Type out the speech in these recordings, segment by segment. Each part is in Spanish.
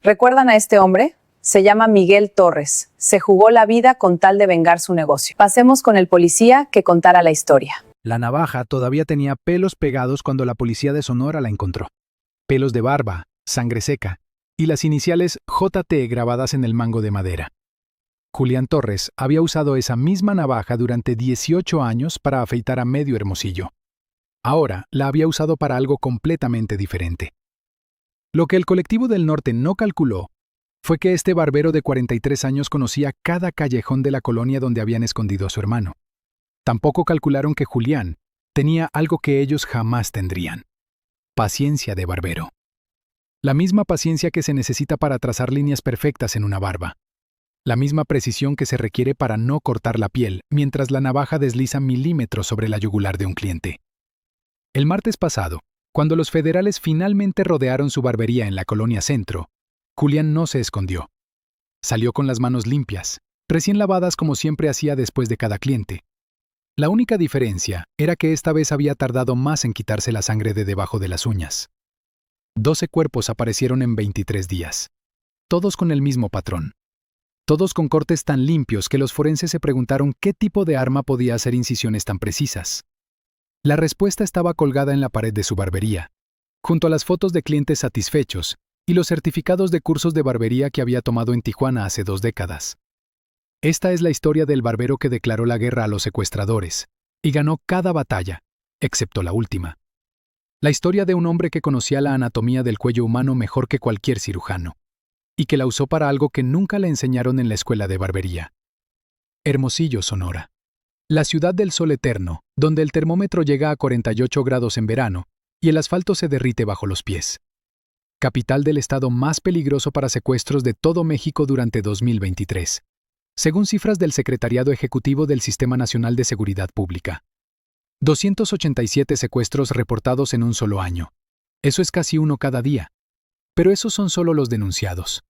¿Recuerdan a este hombre? Se llama Miguel Torres. Se jugó la vida con tal de vengar su negocio. Pasemos con el policía que contara la historia. La navaja todavía tenía pelos pegados cuando la policía de Sonora la encontró. Pelos de barba, sangre seca y las iniciales JT grabadas en el mango de madera. Julián Torres había usado esa misma navaja durante 18 años para afeitar a medio Hermosillo. Ahora la había usado para algo completamente diferente. Lo que el colectivo del norte no calculó fue que este barbero de 43 años conocía cada callejón de la colonia donde habían escondido a su hermano. Tampoco calcularon que Julián tenía algo que ellos jamás tendrían: paciencia de barbero. La misma paciencia que se necesita para trazar líneas perfectas en una barba. La misma precisión que se requiere para no cortar la piel mientras la navaja desliza milímetros sobre la yugular de un cliente. El martes pasado, cuando los federales finalmente rodearon su barbería en la Colonia Centro, Julián no se escondió. Salió con las manos limpias, recién lavadas como siempre hacía después de cada cliente. La única diferencia era que esta vez había tardado más en quitarse la sangre de debajo de las uñas. 12 cuerpos aparecieron en 23 días, todos con el mismo patrón. Todos con cortes tan limpios que los forenses se preguntaron qué tipo de arma podía hacer incisiones tan precisas. La respuesta estaba colgada en la pared de su barbería, junto a las fotos de clientes satisfechos y los certificados de cursos de barbería que había tomado en Tijuana hace 2 décadas. Esta es la historia del barbero que declaró la guerra a los secuestradores y ganó cada batalla, excepto la última. La historia de un hombre que conocía la anatomía del cuello humano mejor que cualquier cirujano, y que la usó para algo que nunca le enseñaron en la escuela de barbería. Hermosillo, Sonora. La ciudad del sol eterno, donde el termómetro llega a 48 grados en verano y el asfalto se derrite bajo los pies. Capital del estado más peligroso para secuestros de todo México durante 2023, según cifras del Secretariado Ejecutivo del Sistema Nacional de Seguridad Pública. 287 secuestros reportados en un solo año. Eso es casi uno cada día. Pero esos son solo los denunciados.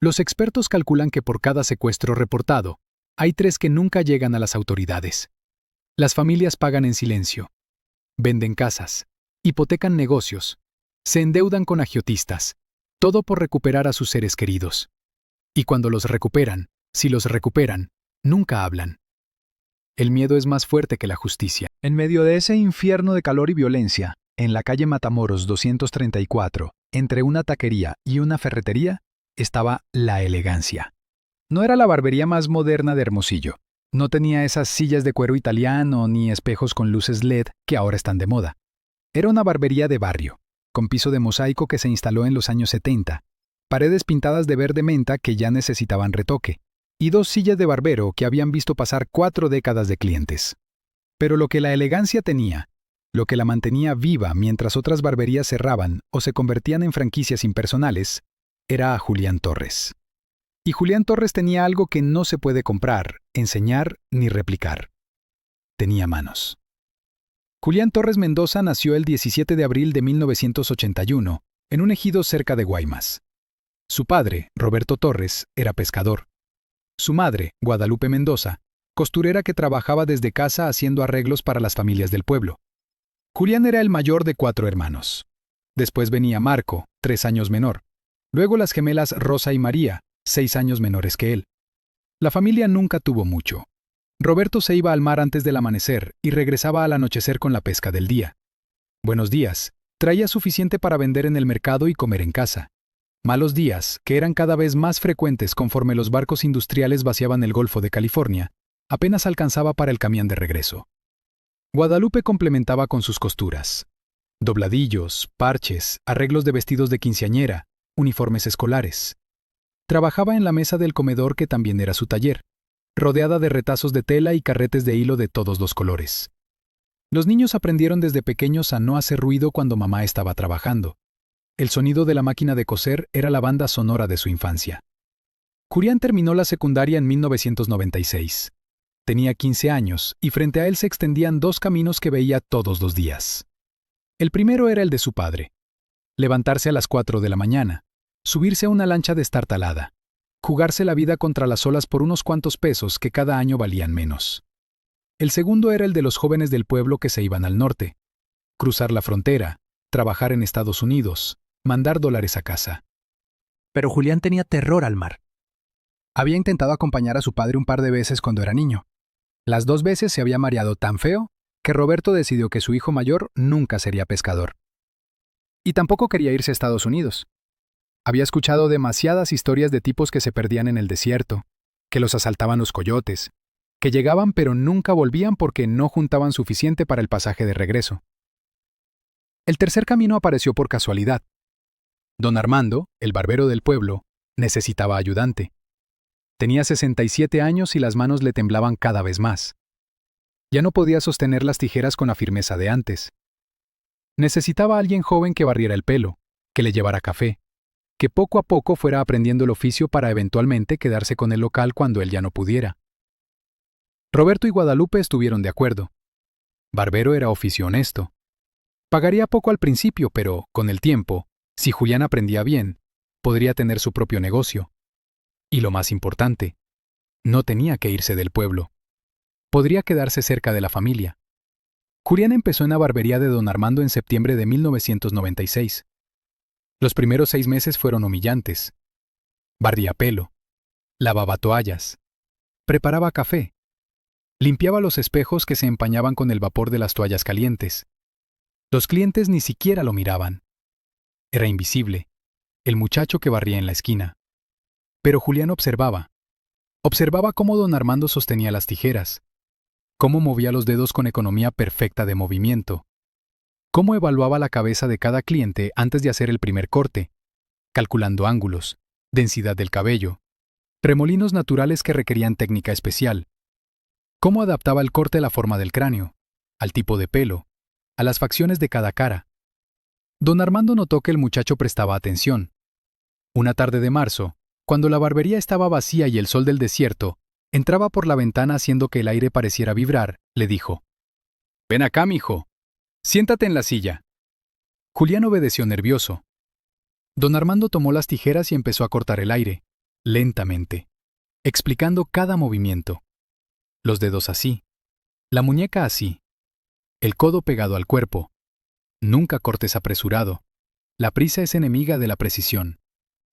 Los expertos calculan que por cada secuestro reportado, hay 3 que nunca llegan a las autoridades. Las familias pagan en silencio. Venden casas, hipotecan negocios, se endeudan con agiotistas, todo por recuperar a sus seres queridos. Y cuando los recuperan, si los recuperan, nunca hablan. El miedo es más fuerte que la justicia. En medio de ese infierno de calor y violencia, en la calle Matamoros 234, entre una taquería y una ferretería, estaba La Elegancia. No era la barbería más moderna de Hermosillo. No tenía esas sillas de cuero italiano ni espejos con luces LED que ahora están de moda. Era una barbería de barrio, con piso de mosaico que se instaló en los años 70, paredes pintadas de verde menta que ya necesitaban retoque, y 2 sillas de barbero que habían visto pasar 4 décadas de clientes. Pero lo que La Elegancia tenía, lo que la mantenía viva mientras otras barberías cerraban o se convertían en franquicias impersonales, era a Julián Torres. Y Julián Torres tenía algo que no se puede comprar, enseñar ni replicar. Tenía manos. Julián Torres Mendoza nació el 17 de abril de 1981 en un ejido cerca de Guaymas. Su padre, Roberto Torres, era pescador. Su madre, Guadalupe Mendoza, costurera que trabajaba desde casa haciendo arreglos para las familias del pueblo. Julián era el mayor de 4 hermanos. Después venía Marco, 3 años menor. Luego las gemelas Rosa y María, 6 años menores que él. La familia nunca tuvo mucho. Roberto se iba al mar antes del amanecer y regresaba al anochecer con la pesca del día. Buenos días, traía suficiente para vender en el mercado y comer en casa. Malos días, que eran cada vez más frecuentes conforme los barcos industriales vaciaban el Golfo de California, apenas alcanzaba para el camión de regreso. Guadalupe complementaba con sus costuras. Dobladillos, parches, arreglos de vestidos de quinceañera, uniformes escolares. Trabajaba en la mesa del comedor que también era su taller, rodeada de retazos de tela y carretes de hilo de todos los colores. Los niños aprendieron desde pequeños a no hacer ruido cuando mamá estaba trabajando. El sonido de la máquina de coser era la banda sonora de su infancia. Julián terminó la secundaria en 1996. Tenía 15 años y frente a él se extendían 2 caminos que veía todos los días. El primero era el de su padre. Levantarse a las 4 de la mañana, subirse a una lancha destartalada, jugarse la vida contra las olas por unos cuantos pesos que cada año valían menos. El segundo era el de los jóvenes del pueblo que se iban al norte. Cruzar la frontera, trabajar en Estados Unidos, mandar dólares a casa. Pero Julián tenía terror al mar. Había intentado acompañar a su padre un par de veces cuando era niño. Las 2 veces se había mareado tan feo que Roberto decidió que su hijo mayor nunca sería pescador. Y tampoco quería irse a Estados Unidos. Había escuchado demasiadas historias de tipos que se perdían en el desierto, que los asaltaban los coyotes, que llegaban pero nunca volvían porque no juntaban suficiente para el pasaje de regreso. El tercer camino apareció por casualidad. Don Armando, el barbero del pueblo, necesitaba ayudante. Tenía 67 años y las manos le temblaban cada vez más. Ya no podía sostener las tijeras con la firmeza de antes. Necesitaba a alguien joven que barriera el pelo, que le llevara café, que poco a poco fuera aprendiendo el oficio para eventualmente quedarse con el local cuando él ya no pudiera. Roberto y Guadalupe estuvieron de acuerdo. Barbero era oficio honesto. Pagaría poco al principio, pero, con el tiempo, si Julián aprendía bien, podría tener su propio negocio. Y lo más importante, no tenía que irse del pueblo. Podría quedarse cerca de la familia. Julián empezó en la barbería de don Armando en septiembre de 1996. Los primeros 6 meses fueron humillantes. Barría pelo, lavaba toallas, preparaba café, limpiaba los espejos que se empañaban con el vapor de las toallas calientes. Los clientes ni siquiera lo miraban. Era invisible, el muchacho que barría en la esquina. Pero Julián observaba. Observaba cómo don Armando sostenía las tijeras, cómo movía los dedos con economía perfecta de movimiento, cómo evaluaba la cabeza de cada cliente antes de hacer el primer corte, calculando ángulos, densidad del cabello, remolinos naturales que requerían técnica especial, cómo adaptaba el corte a la forma del cráneo, al tipo de pelo, a las facciones de cada cara. Don Armando notó que el muchacho prestaba atención. Una tarde de marzo, cuando la barbería estaba vacía y el sol del desierto entraba por la ventana haciendo que el aire pareciera vibrar, le dijo: «Ven acá, mijo. Siéntate en la silla». Julián obedeció nervioso. Don Armando tomó las tijeras y empezó a cortar el aire, lentamente, explicando cada movimiento. Los dedos así, la muñeca así, el codo pegado al cuerpo. Nunca cortes apresurado. La prisa es enemiga de la precisión.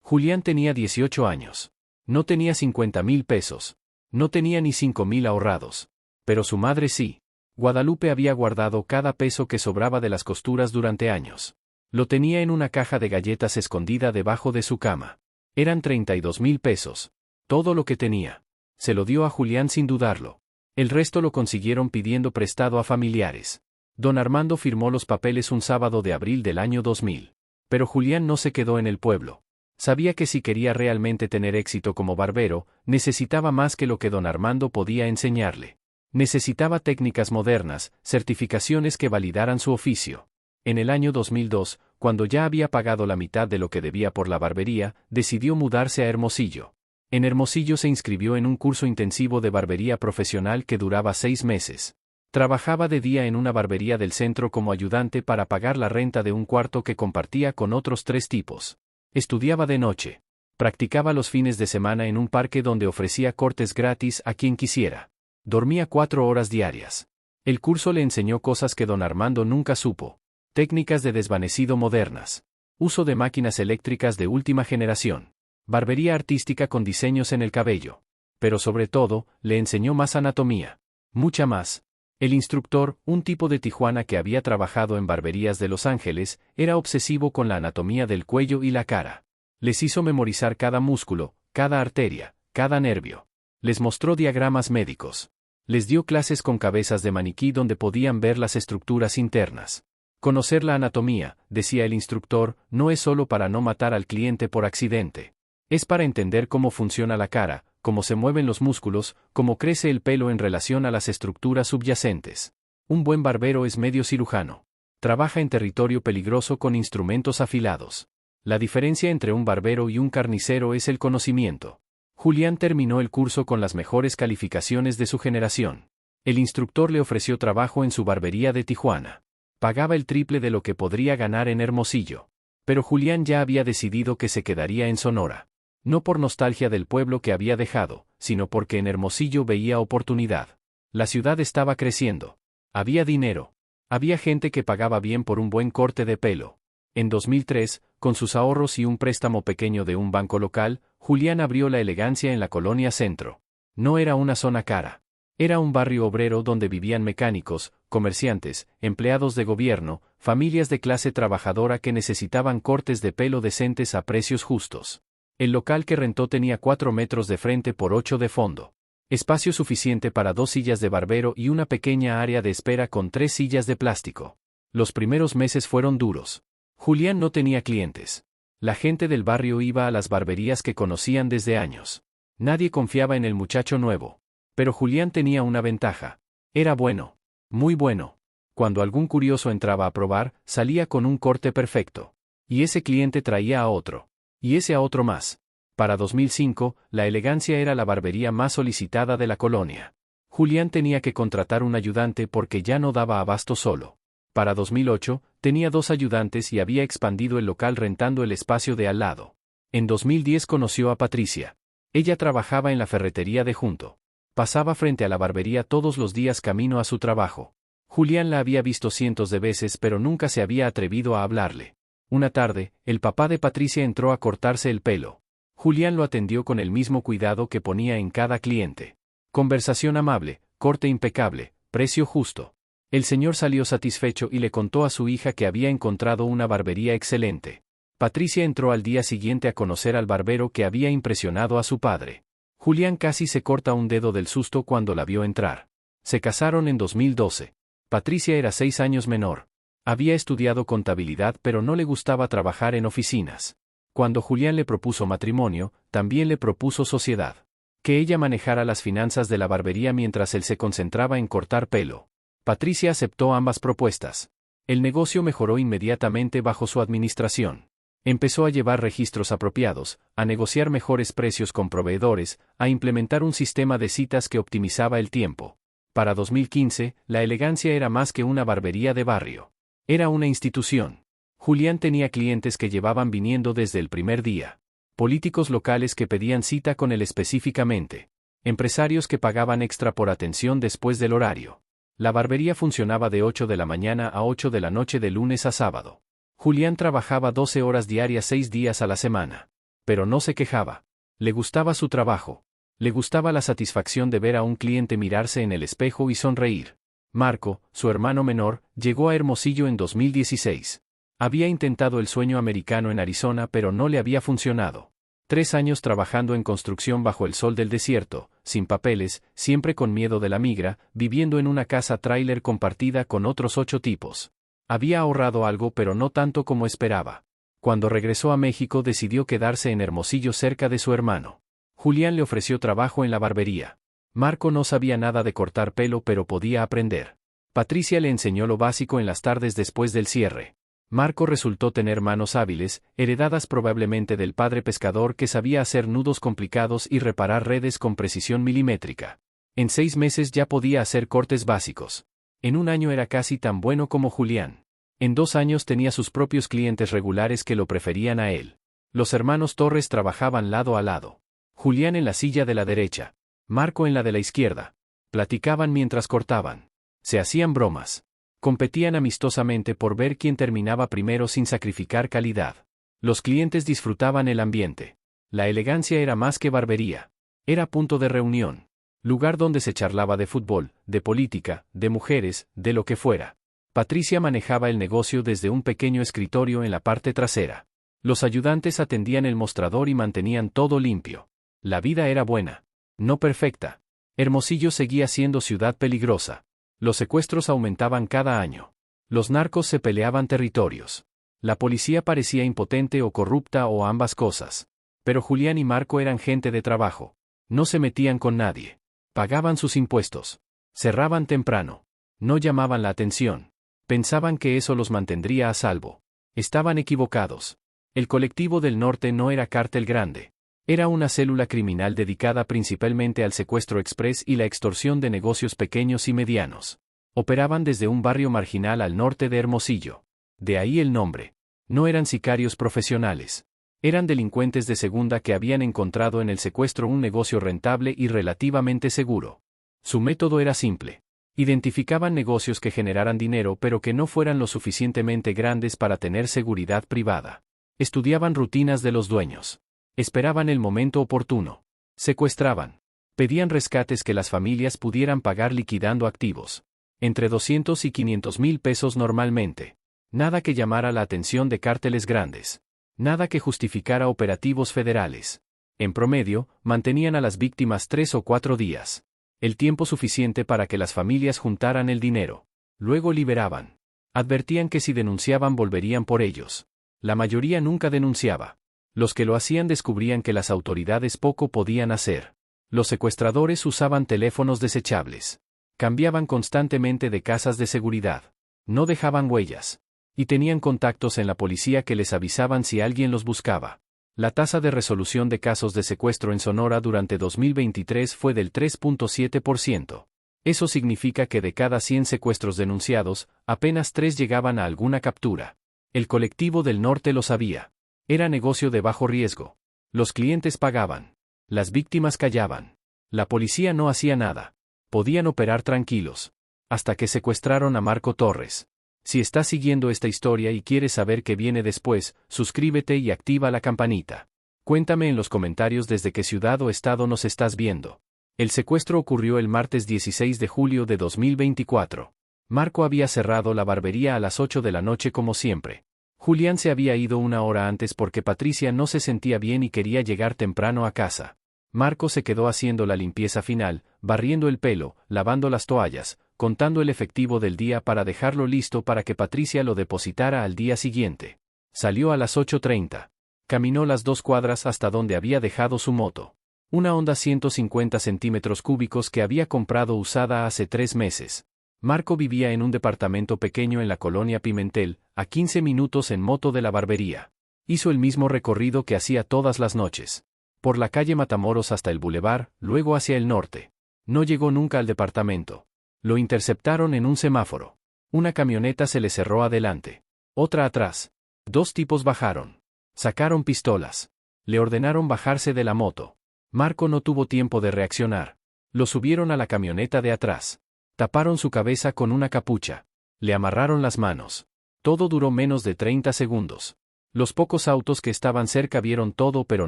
Julián tenía 18 años. No tenía 50,000 pesos. No tenía ni 5,000 ahorrados. Pero su madre sí. Guadalupe había guardado cada peso que sobraba de las costuras durante años. Lo tenía en una caja de galletas escondida debajo de su cama. Eran 32,000 pesos. Todo lo que tenía. Se lo dio a Julián sin dudarlo. El resto lo consiguieron pidiendo prestado a familiares. Don Armando firmó los papeles un sábado de abril del año 2000. Pero Julián no se quedó en el pueblo. Sabía que si quería realmente tener éxito como barbero, necesitaba más que lo que don Armando podía enseñarle. Necesitaba técnicas modernas, certificaciones que validaran su oficio. En el año 2002, cuando ya había pagado la mitad de lo que debía por la barbería, decidió mudarse a Hermosillo. En Hermosillo se inscribió en un curso intensivo de barbería profesional que duraba 6 meses. Trabajaba de día en una barbería del centro como ayudante para pagar la renta de un cuarto que compartía con otros 3 tipos. Estudiaba de noche. Practicaba los fines de semana en un parque donde ofrecía cortes gratis a quien quisiera. Dormía 4 horas diarias. El curso le enseñó cosas que don Armando nunca supo. Técnicas de desvanecido modernas. Uso de máquinas eléctricas de última generación. Barbería artística con diseños en el cabello. Pero sobre todo, le enseñó más anatomía. Mucha más. El instructor, un tipo de Tijuana que había trabajado en barberías de Los Ángeles, era obsesivo con la anatomía del cuello y la cara. Les hizo memorizar cada músculo, cada arteria, cada nervio. Les mostró diagramas médicos. Les dio clases con cabezas de maniquí donde podían ver las estructuras internas. Conocer la anatomía, decía el instructor, no es solo para no matar al cliente por accidente. Es para entender cómo funciona la cara, cómo se mueven los músculos, cómo crece el pelo en relación a las estructuras subyacentes. Un buen barbero es medio cirujano. Trabaja en territorio peligroso con instrumentos afilados. La diferencia entre un barbero y un carnicero es el conocimiento. Julián terminó el curso con las mejores calificaciones de su generación. El instructor le ofreció trabajo en su barbería de Tijuana. Pagaba el triple de lo que podría ganar en Hermosillo. Pero Julián ya había decidido que se quedaría en Sonora. No por nostalgia del pueblo que había dejado, sino porque en Hermosillo veía oportunidad. La ciudad estaba creciendo. Había dinero. Había gente que pagaba bien por un buen corte de pelo. En 2003, con sus ahorros y un préstamo pequeño de un banco local, Julián abrió La Elegancia en la Colonia Centro. No era una zona cara. Era un barrio obrero donde vivían mecánicos, comerciantes, empleados de gobierno, familias de clase trabajadora que necesitaban cortes de pelo decentes a precios justos. El local que rentó tenía 4 metros de frente por 8 de fondo. Espacio suficiente para 2 sillas de barbero y una pequeña área de espera con 3 sillas de plástico. Los primeros meses fueron duros. Julián no tenía clientes. La gente del barrio iba a las barberías que conocían desde años. Nadie confiaba en el muchacho nuevo. Pero Julián tenía una ventaja. Era bueno. Muy bueno. Cuando algún curioso entraba a probar, salía con un corte perfecto. Y ese cliente traía a otro. Y ese a otro más. Para 2005, La Elegancia era la barbería más solicitada de la colonia. Julián tenía que contratar un ayudante porque ya no daba abasto solo. Para 2008, tenía 2 ayudantes y había expandido el local rentando el espacio de al lado. En 2010 conoció a Patricia. Ella trabajaba en la ferretería de junto. Pasaba frente a la barbería todos los días camino a su trabajo. Julián la había visto cientos de veces pero nunca se había atrevido a hablarle. Una tarde, el papá de Patricia entró a cortarse el pelo. Julián lo atendió con el mismo cuidado que ponía en cada cliente. Conversación amable, corte impecable, precio justo. El señor salió satisfecho y le contó a su hija que había encontrado una barbería excelente. Patricia entró al día siguiente a conocer al barbero que había impresionado a su padre. Julián casi se corta un dedo del susto cuando la vio entrar. Se casaron en 2012. Patricia era 6 años menor. Había estudiado contabilidad pero no le gustaba trabajar en oficinas. Cuando Julián le propuso matrimonio, también le propuso sociedad. Que ella manejara las finanzas de la barbería mientras él se concentraba en cortar pelo. Patricia aceptó ambas propuestas. El negocio mejoró inmediatamente bajo su administración. Empezó a llevar registros apropiados, a negociar mejores precios con proveedores, a implementar un sistema de citas que optimizaba el tiempo. Para 2015, La Elegancia era más que una barbería de barrio. Era una institución. Julián tenía clientes que llevaban viniendo desde el primer día. Políticos locales que pedían cita con él específicamente. Empresarios que pagaban extra por atención después del horario. La barbería funcionaba de 8 de la mañana a 8 de la noche de lunes a sábado. Julián trabajaba 12 horas diarias 6 días a la semana. Pero no se quejaba. Le gustaba su trabajo. Le gustaba la satisfacción de ver a un cliente mirarse en el espejo y sonreír. Marco, su hermano menor, llegó a Hermosillo en 2016. Había intentado el sueño americano en Arizona pero no le había funcionado. 3 años trabajando en construcción bajo el sol del desierto, sin papeles, siempre con miedo de la migra, viviendo en una casa tráiler compartida con otros 8 tipos. Había ahorrado algo pero no tanto como esperaba. Cuando regresó a México decidió quedarse en Hermosillo cerca de su hermano. Julián le ofreció trabajo en la barbería. Marco no sabía nada de cortar pelo pero podía aprender. Patricia le enseñó lo básico en las tardes después del cierre. Marco resultó tener manos hábiles, heredadas probablemente del padre pescador que sabía hacer nudos complicados y reparar redes con precisión milimétrica. En 6 meses ya podía hacer cortes básicos. En 1 año era casi tan bueno como Julián. En 2 años tenía sus propios clientes regulares que lo preferían a él. Los hermanos Torres trabajaban lado a lado. Julián en la silla de la derecha. Marco en la de la izquierda. Platicaban mientras cortaban. Se hacían bromas. Competían amistosamente por ver quién terminaba primero sin sacrificar calidad. Los clientes disfrutaban el ambiente. La Elegancia era más que barbería. Era punto de reunión. Lugar donde se charlaba de fútbol, de política, de mujeres, de lo que fuera. Patricia manejaba el negocio desde un pequeño escritorio en la parte trasera. Los ayudantes atendían el mostrador y mantenían todo limpio. La vida era buena. No perfecta. Hermosillo seguía siendo ciudad peligrosa. Los secuestros aumentaban cada año. Los narcos se peleaban territorios. La policía parecía impotente o corrupta o ambas cosas. Pero Julián y Marco eran gente de trabajo. No se metían con nadie. Pagaban sus impuestos. Cerraban temprano. No llamaban la atención. Pensaban que eso los mantendría a salvo. Estaban equivocados. El colectivo del norte no era cártel grande. Era una célula criminal dedicada principalmente al secuestro express y la extorsión de negocios pequeños y medianos. Operaban desde un barrio marginal al norte de Hermosillo. De ahí el nombre. No eran sicarios profesionales. Eran delincuentes de segunda que habían encontrado en el secuestro un negocio rentable y relativamente seguro. Su método era simple. Identificaban negocios que generaran dinero pero que no fueran lo suficientemente grandes para tener seguridad privada. Estudiaban rutinas de los dueños. Esperaban el momento oportuno. Secuestraban. Pedían rescates que las familias pudieran pagar liquidando activos. Entre 200 y 500 mil pesos normalmente. Nada que llamara la atención de cárteles grandes. Nada que justificara operativos federales. En promedio, mantenían a las víctimas 3 o 4 días. El tiempo suficiente para que las familias juntaran el dinero. Luego liberaban. Advertían que si denunciaban volverían por ellos. La mayoría nunca denunciaba. Los que lo hacían descubrían que las autoridades poco podían hacer. Los secuestradores usaban teléfonos desechables. Cambiaban constantemente de casas de seguridad. No dejaban huellas. Y tenían contactos en la policía que les avisaban si alguien los buscaba. La tasa de resolución de casos de secuestro en Sonora durante 2023 fue del 3.7%. Eso significa que de cada 100 secuestros denunciados, apenas 3 llegaban a alguna captura. El colectivo del norte lo sabía. Era negocio de bajo riesgo. Los clientes pagaban. Las víctimas callaban. La policía no hacía nada. Podían operar tranquilos. Hasta que secuestraron a Marco Torres. Si estás siguiendo esta historia y quieres saber qué viene después, suscríbete y activa la campanita. Cuéntame en los comentarios desde qué ciudad o estado nos estás viendo. El secuestro ocurrió el martes 16 de julio de 2024. Marco había cerrado la barbería a las 8 de la noche como siempre. Julián se había ido una hora antes porque Patricia no se sentía bien y quería llegar temprano a casa. Marco se quedó haciendo la limpieza final, barriendo el pelo, lavando las toallas, contando el efectivo del día para dejarlo listo para que Patricia lo depositara al día siguiente. Salió a las 8:30. Caminó las 2 cuadras hasta donde había dejado su moto. Una Honda 150 centímetros cúbicos que había comprado usada hace 3 meses. Marco vivía en un departamento pequeño en la colonia Pimentel, a 15 minutos en moto de la barbería. Hizo el mismo recorrido que hacía todas las noches. Por la calle Matamoros hasta el bulevar, luego hacia el norte. No llegó nunca al departamento. Lo interceptaron en un semáforo. Una camioneta se le cerró adelante. Otra atrás. 2 tipos bajaron. Sacaron pistolas. Le ordenaron bajarse de la moto. Marco no tuvo tiempo de reaccionar. Lo subieron a la camioneta de atrás. Taparon su cabeza con una capucha. Le amarraron las manos. Todo duró menos de 30 segundos. Los pocos autos que estaban cerca vieron todo pero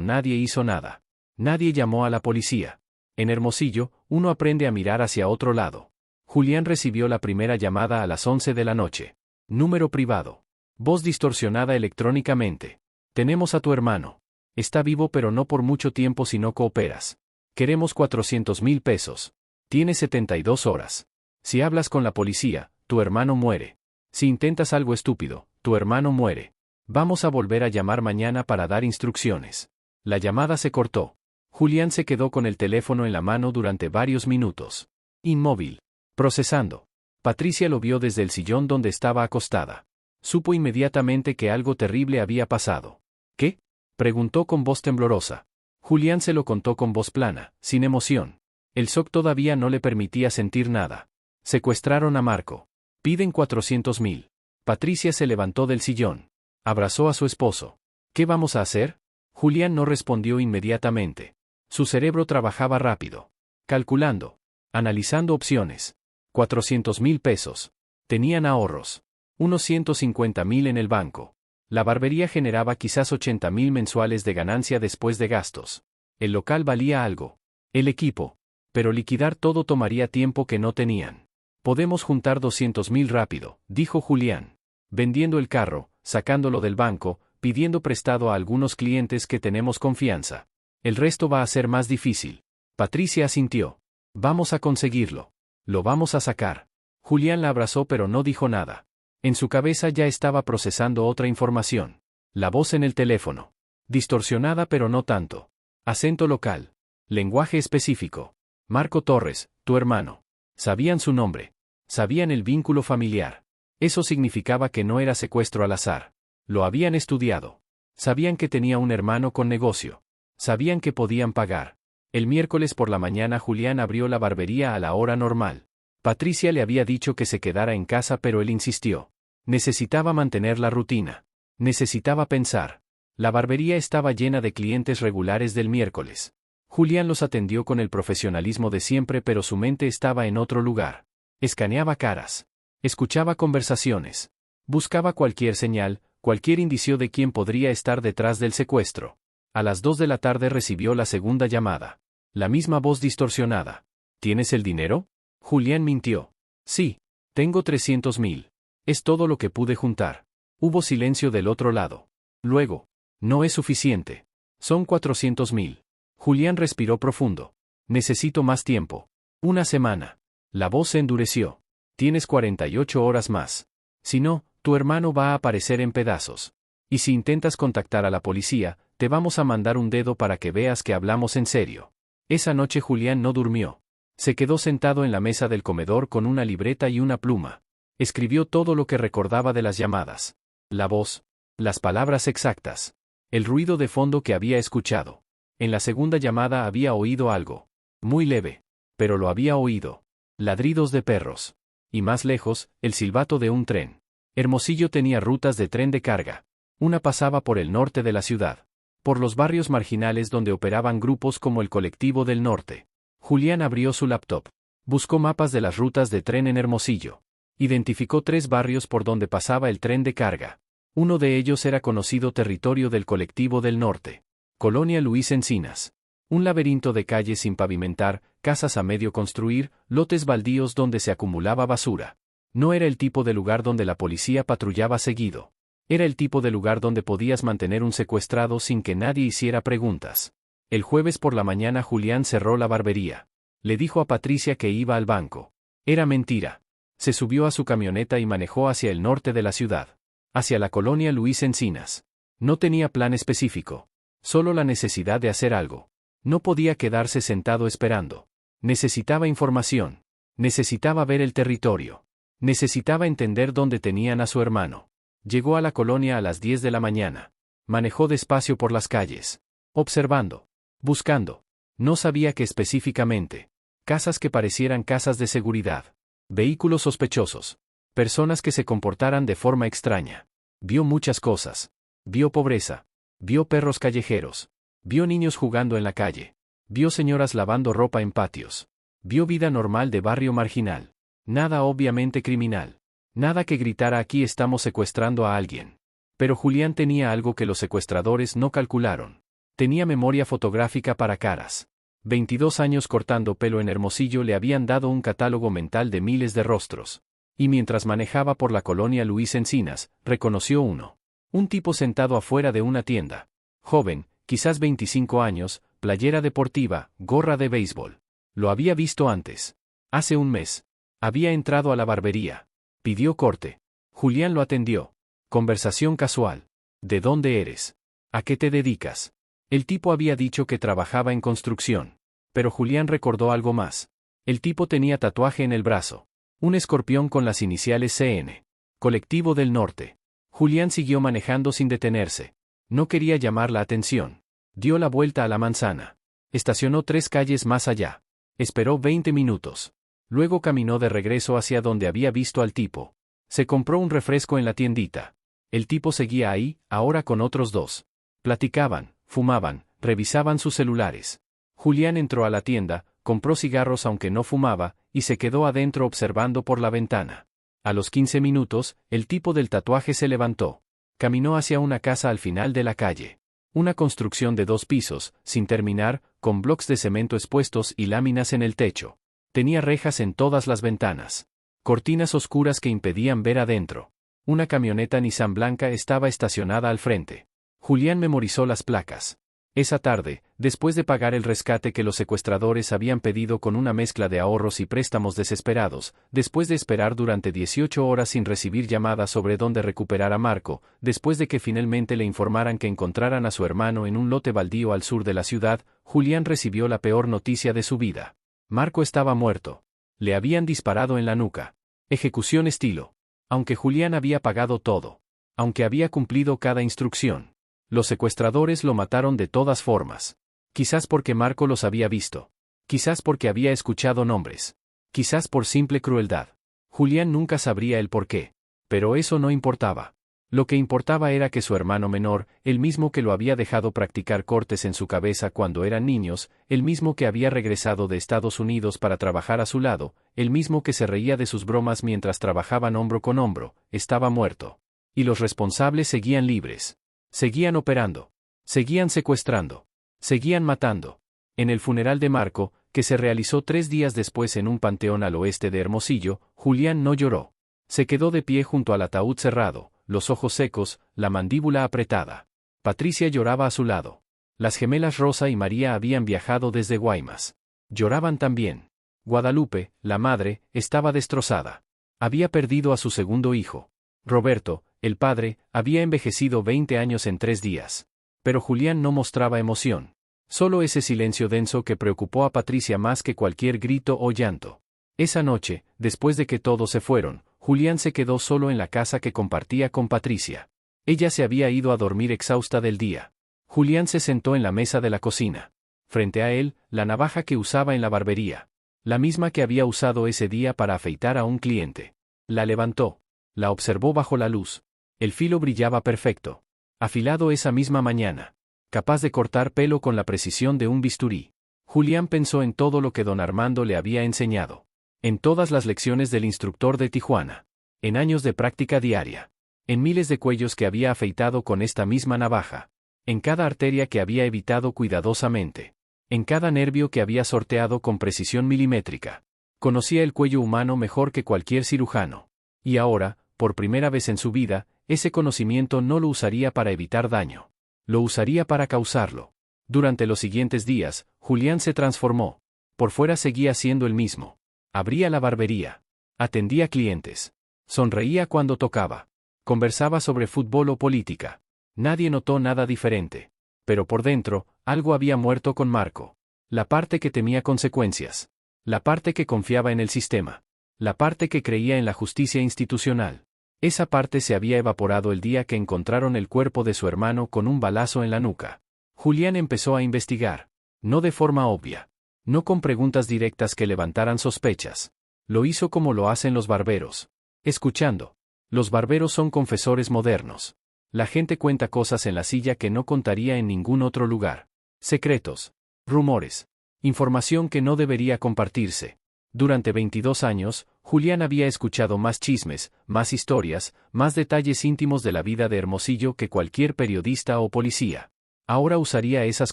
nadie hizo nada. Nadie llamó a la policía. En Hermosillo, uno aprende a mirar hacia otro lado. Julián recibió la primera llamada a las 11 de la noche. Número privado. Voz distorsionada electrónicamente. Tenemos a tu hermano. Está vivo pero no por mucho tiempo si no cooperas. Queremos 400,000 pesos. Tiene 72 horas. Si hablas con la policía, tu hermano muere. Si intentas algo estúpido, tu hermano muere. Vamos a volver a llamar mañana para dar instrucciones. La llamada se cortó. Julián se quedó con el teléfono en la mano durante varios minutos. Inmóvil. Procesando. Patricia lo vio desde el sillón donde estaba acostada. Supo inmediatamente que algo terrible había pasado. ¿Qué? Preguntó con voz temblorosa. Julián se lo contó con voz plana, sin emoción. El shock todavía no le permitía sentir nada. Secuestraron a Marco. Piden 400,000. Patricia se levantó del sillón. Abrazó a su esposo. ¿Qué vamos a hacer? Julián no respondió inmediatamente. Su cerebro trabajaba rápido. Calculando. Analizando opciones. 400,000 pesos. Tenían ahorros. Unos 150,000 en el banco. La barbería generaba quizás 80,000 mensuales de ganancia después de gastos. El local valía algo. El equipo. Pero liquidar todo tomaría tiempo que no tenían. Podemos juntar 200,000 rápido, dijo Julián. Vendiendo el carro, sacándolo del banco, pidiendo prestado a algunos clientes que tenemos confianza. El resto va a ser más difícil. Patricia asintió. Vamos a conseguirlo. Lo vamos a sacar. Julián la abrazó pero no dijo nada. En su cabeza ya estaba procesando otra información. La voz en el teléfono. Distorsionada pero no tanto. Acento local. Lenguaje específico. Marco Torres, tu hermano. Sabían su nombre. Sabían el vínculo familiar. Eso significaba que no era secuestro al azar. Lo habían estudiado. Sabían que tenía un hermano con negocio. Sabían que podían pagar. El miércoles por la mañana Julián abrió la barbería a la hora normal. Patricia le había dicho que se quedara en casa pero él insistió. Necesitaba mantener la rutina. Necesitaba pensar. La barbería estaba llena de clientes regulares del miércoles. Julián los atendió con el profesionalismo de siempre pero su mente estaba en otro lugar. Escaneaba caras. Escuchaba conversaciones. Buscaba cualquier señal, cualquier indicio de quién podría estar detrás del secuestro. A las 2 de la tarde recibió la segunda llamada. La misma voz distorsionada. ¿Tienes el dinero? Julián mintió. Sí, tengo 300.000. Es todo lo que pude juntar. Hubo silencio del otro lado. Luego, no es suficiente. Son 400.000. Julián respiró profundo. Necesito más tiempo. Una semana. La voz se endureció. Tienes 48 horas más. Si no, tu hermano va a aparecer en pedazos. Y si intentas contactar a la policía, te vamos a mandar un dedo para que veas que hablamos en serio. Esa noche Julián no durmió. Se quedó sentado en la mesa del comedor con una libreta y una pluma. Escribió todo lo que recordaba de las llamadas. La voz. Las palabras exactas. El ruido de fondo que había escuchado. En la segunda llamada había oído algo. Muy leve. Pero lo había oído. Ladridos de perros. Y más lejos, el silbato de un tren. Hermosillo tenía rutas de tren de carga. Una pasaba por el norte de la ciudad. Por los barrios marginales donde operaban grupos como el Colectivo del Norte. Julián abrió su laptop. Buscó mapas de las rutas de tren en Hermosillo. Identificó 3 barrios por donde pasaba el tren de carga. Uno de ellos era conocido territorio del Colectivo del Norte. Colonia Luis Encinas. Un laberinto de calles sin pavimentar, casas a medio construir, lotes baldíos donde se acumulaba basura. No era el tipo de lugar donde la policía patrullaba seguido. Era el tipo de lugar donde podías mantener un secuestrado sin que nadie hiciera preguntas. El jueves por la mañana Julián cerró la barbería. Le dijo a Patricia que iba al banco. Era mentira. Se subió a su camioneta y manejó hacia el norte de la ciudad. Hacia la colonia Luis Encinas. No tenía plan específico. Solo la necesidad de hacer algo. No podía quedarse sentado esperando. Necesitaba información. Necesitaba ver el territorio. Necesitaba entender dónde tenían a su hermano. Llegó a la colonia a las 10 de la mañana. Manejó despacio por las calles. Observando. Buscando. No sabía qué específicamente. Casas que parecieran casas de seguridad. Vehículos sospechosos. Personas que se comportaran de forma extraña. Vio muchas cosas. Vio pobreza. Vio perros callejeros. Vio niños jugando en la calle. Vio señoras lavando ropa en patios. Vio vida normal de barrio marginal. Nada obviamente criminal. Nada que gritara aquí estamos secuestrando a alguien. Pero Julián tenía algo que los secuestradores no calcularon. Tenía memoria fotográfica para caras. 22 años cortando pelo en Hermosillo le habían dado un catálogo mental de miles de rostros. Y mientras manejaba por la colonia Luis Encinas, reconoció uno. Un tipo sentado afuera de una tienda. Joven, quizás 25 años, playera deportiva, gorra de béisbol. Lo había visto antes. Hace un mes. Había entrado a la barbería. Pidió corte. Julián lo atendió. Conversación casual. ¿De dónde eres? ¿A qué te dedicas? El tipo había dicho que trabajaba en construcción. Pero Julián recordó algo más. El tipo tenía tatuaje en el brazo. Un escorpión con las iniciales CN. Colectivo del Norte. Julián siguió manejando sin detenerse. No quería llamar la atención. Dio la vuelta a la manzana. Estacionó 3 calles más allá. Esperó 20 minutos. Luego caminó de regreso hacia donde había visto al tipo. Se compró un refresco en la tiendita. El tipo seguía ahí, ahora con otros 2. Platicaban, fumaban, revisaban sus celulares. Julián entró a la tienda, compró cigarros aunque no fumaba, y se quedó adentro observando por la ventana. A los 15 minutos, el tipo del tatuaje se levantó. Caminó hacia una casa al final de la calle. Una construcción de 2 pisos, sin terminar, con bloques de cemento expuestos y láminas en el techo. Tenía rejas en todas las ventanas. Cortinas oscuras que impedían ver adentro. Una camioneta Nissan blanca estaba estacionada al frente. Julián memorizó las placas. Esa tarde, después de pagar el rescate que los secuestradores habían pedido con una mezcla de ahorros y préstamos desesperados, después de esperar durante 18 horas sin recibir llamadas sobre dónde recuperar a Marco, después de que finalmente le informaran que encontraran a su hermano en un lote baldío al sur de la ciudad, Julián recibió la peor noticia de su vida. Marco estaba muerto. Le habían disparado en la nuca. Ejecución estilo. Aunque Julián había pagado todo. Aunque había cumplido cada instrucción. Los secuestradores lo mataron de todas formas. Quizás porque Marco los había visto. Quizás porque había escuchado nombres. Quizás por simple crueldad. Julián nunca sabría el porqué. Pero eso no importaba. Lo que importaba era que su hermano menor, el mismo que lo había dejado practicar cortes en su cabeza cuando eran niños, el mismo que había regresado de Estados Unidos para trabajar a su lado, el mismo que se reía de sus bromas mientras trabajaban hombro con hombro, estaba muerto. Y los responsables seguían libres. Seguían operando. Seguían secuestrando. Seguían matando. En el funeral de Marco, que se realizó 3 días después en un panteón al oeste de Hermosillo, Julián no lloró. Se quedó de pie junto al ataúd cerrado, los ojos secos, la mandíbula apretada. Patricia lloraba a su lado. Las gemelas Rosa y María habían viajado desde Guaymas. Lloraban también. Guadalupe, la madre, estaba destrozada. Había perdido a su segundo hijo. Roberto, el padre, había envejecido 20 años en 3 días. Pero Julián no mostraba emoción. Solo ese silencio denso que preocupó a Patricia más que cualquier grito o llanto. Esa noche, después de que todos se fueron, Julián se quedó solo en la casa que compartía con Patricia. Ella se había ido a dormir exhausta del día. Julián se sentó en la mesa de la cocina. Frente a él, la navaja que usaba en la barbería. La misma que había usado ese día para afeitar a un cliente. La levantó. La observó bajo la luz. El filo brillaba perfecto. Afilado esa misma mañana. Capaz de cortar pelo con la precisión de un bisturí. Julián pensó en todo lo que don Armando le había enseñado. En todas las lecciones del instructor de Tijuana. En años de práctica diaria. En miles de cuellos que había afeitado con esta misma navaja. En cada arteria que había evitado cuidadosamente. En cada nervio que había sorteado con precisión milimétrica. Conocía el cuello humano mejor que cualquier cirujano. Y ahora, por primera vez en su vida, ese conocimiento no lo usaría para evitar daño. Lo usaría para causarlo. Durante los siguientes días, Julián se transformó. Por fuera seguía siendo el mismo. Abría la barbería. Atendía clientes. Sonreía cuando tocaba. Conversaba sobre fútbol o política. Nadie notó nada diferente. Pero por dentro, algo había muerto con Marco. La parte que temía consecuencias. La parte que confiaba en el sistema. La parte que creía en la justicia institucional. Esa parte se había evaporado el día que encontraron el cuerpo de su hermano con un balazo en la nuca. Julián empezó a investigar. No de forma obvia. No con preguntas directas que levantaran sospechas. Lo hizo como lo hacen los barberos. Escuchando. Los barberos son confesores modernos. La gente cuenta cosas en la silla que no contaría en ningún otro lugar. Secretos. Rumores. Información que no debería compartirse. Durante 22 años, Julián había escuchado más chismes, más historias, más detalles íntimos de la vida de Hermosillo que cualquier periodista o policía. Ahora usaría esas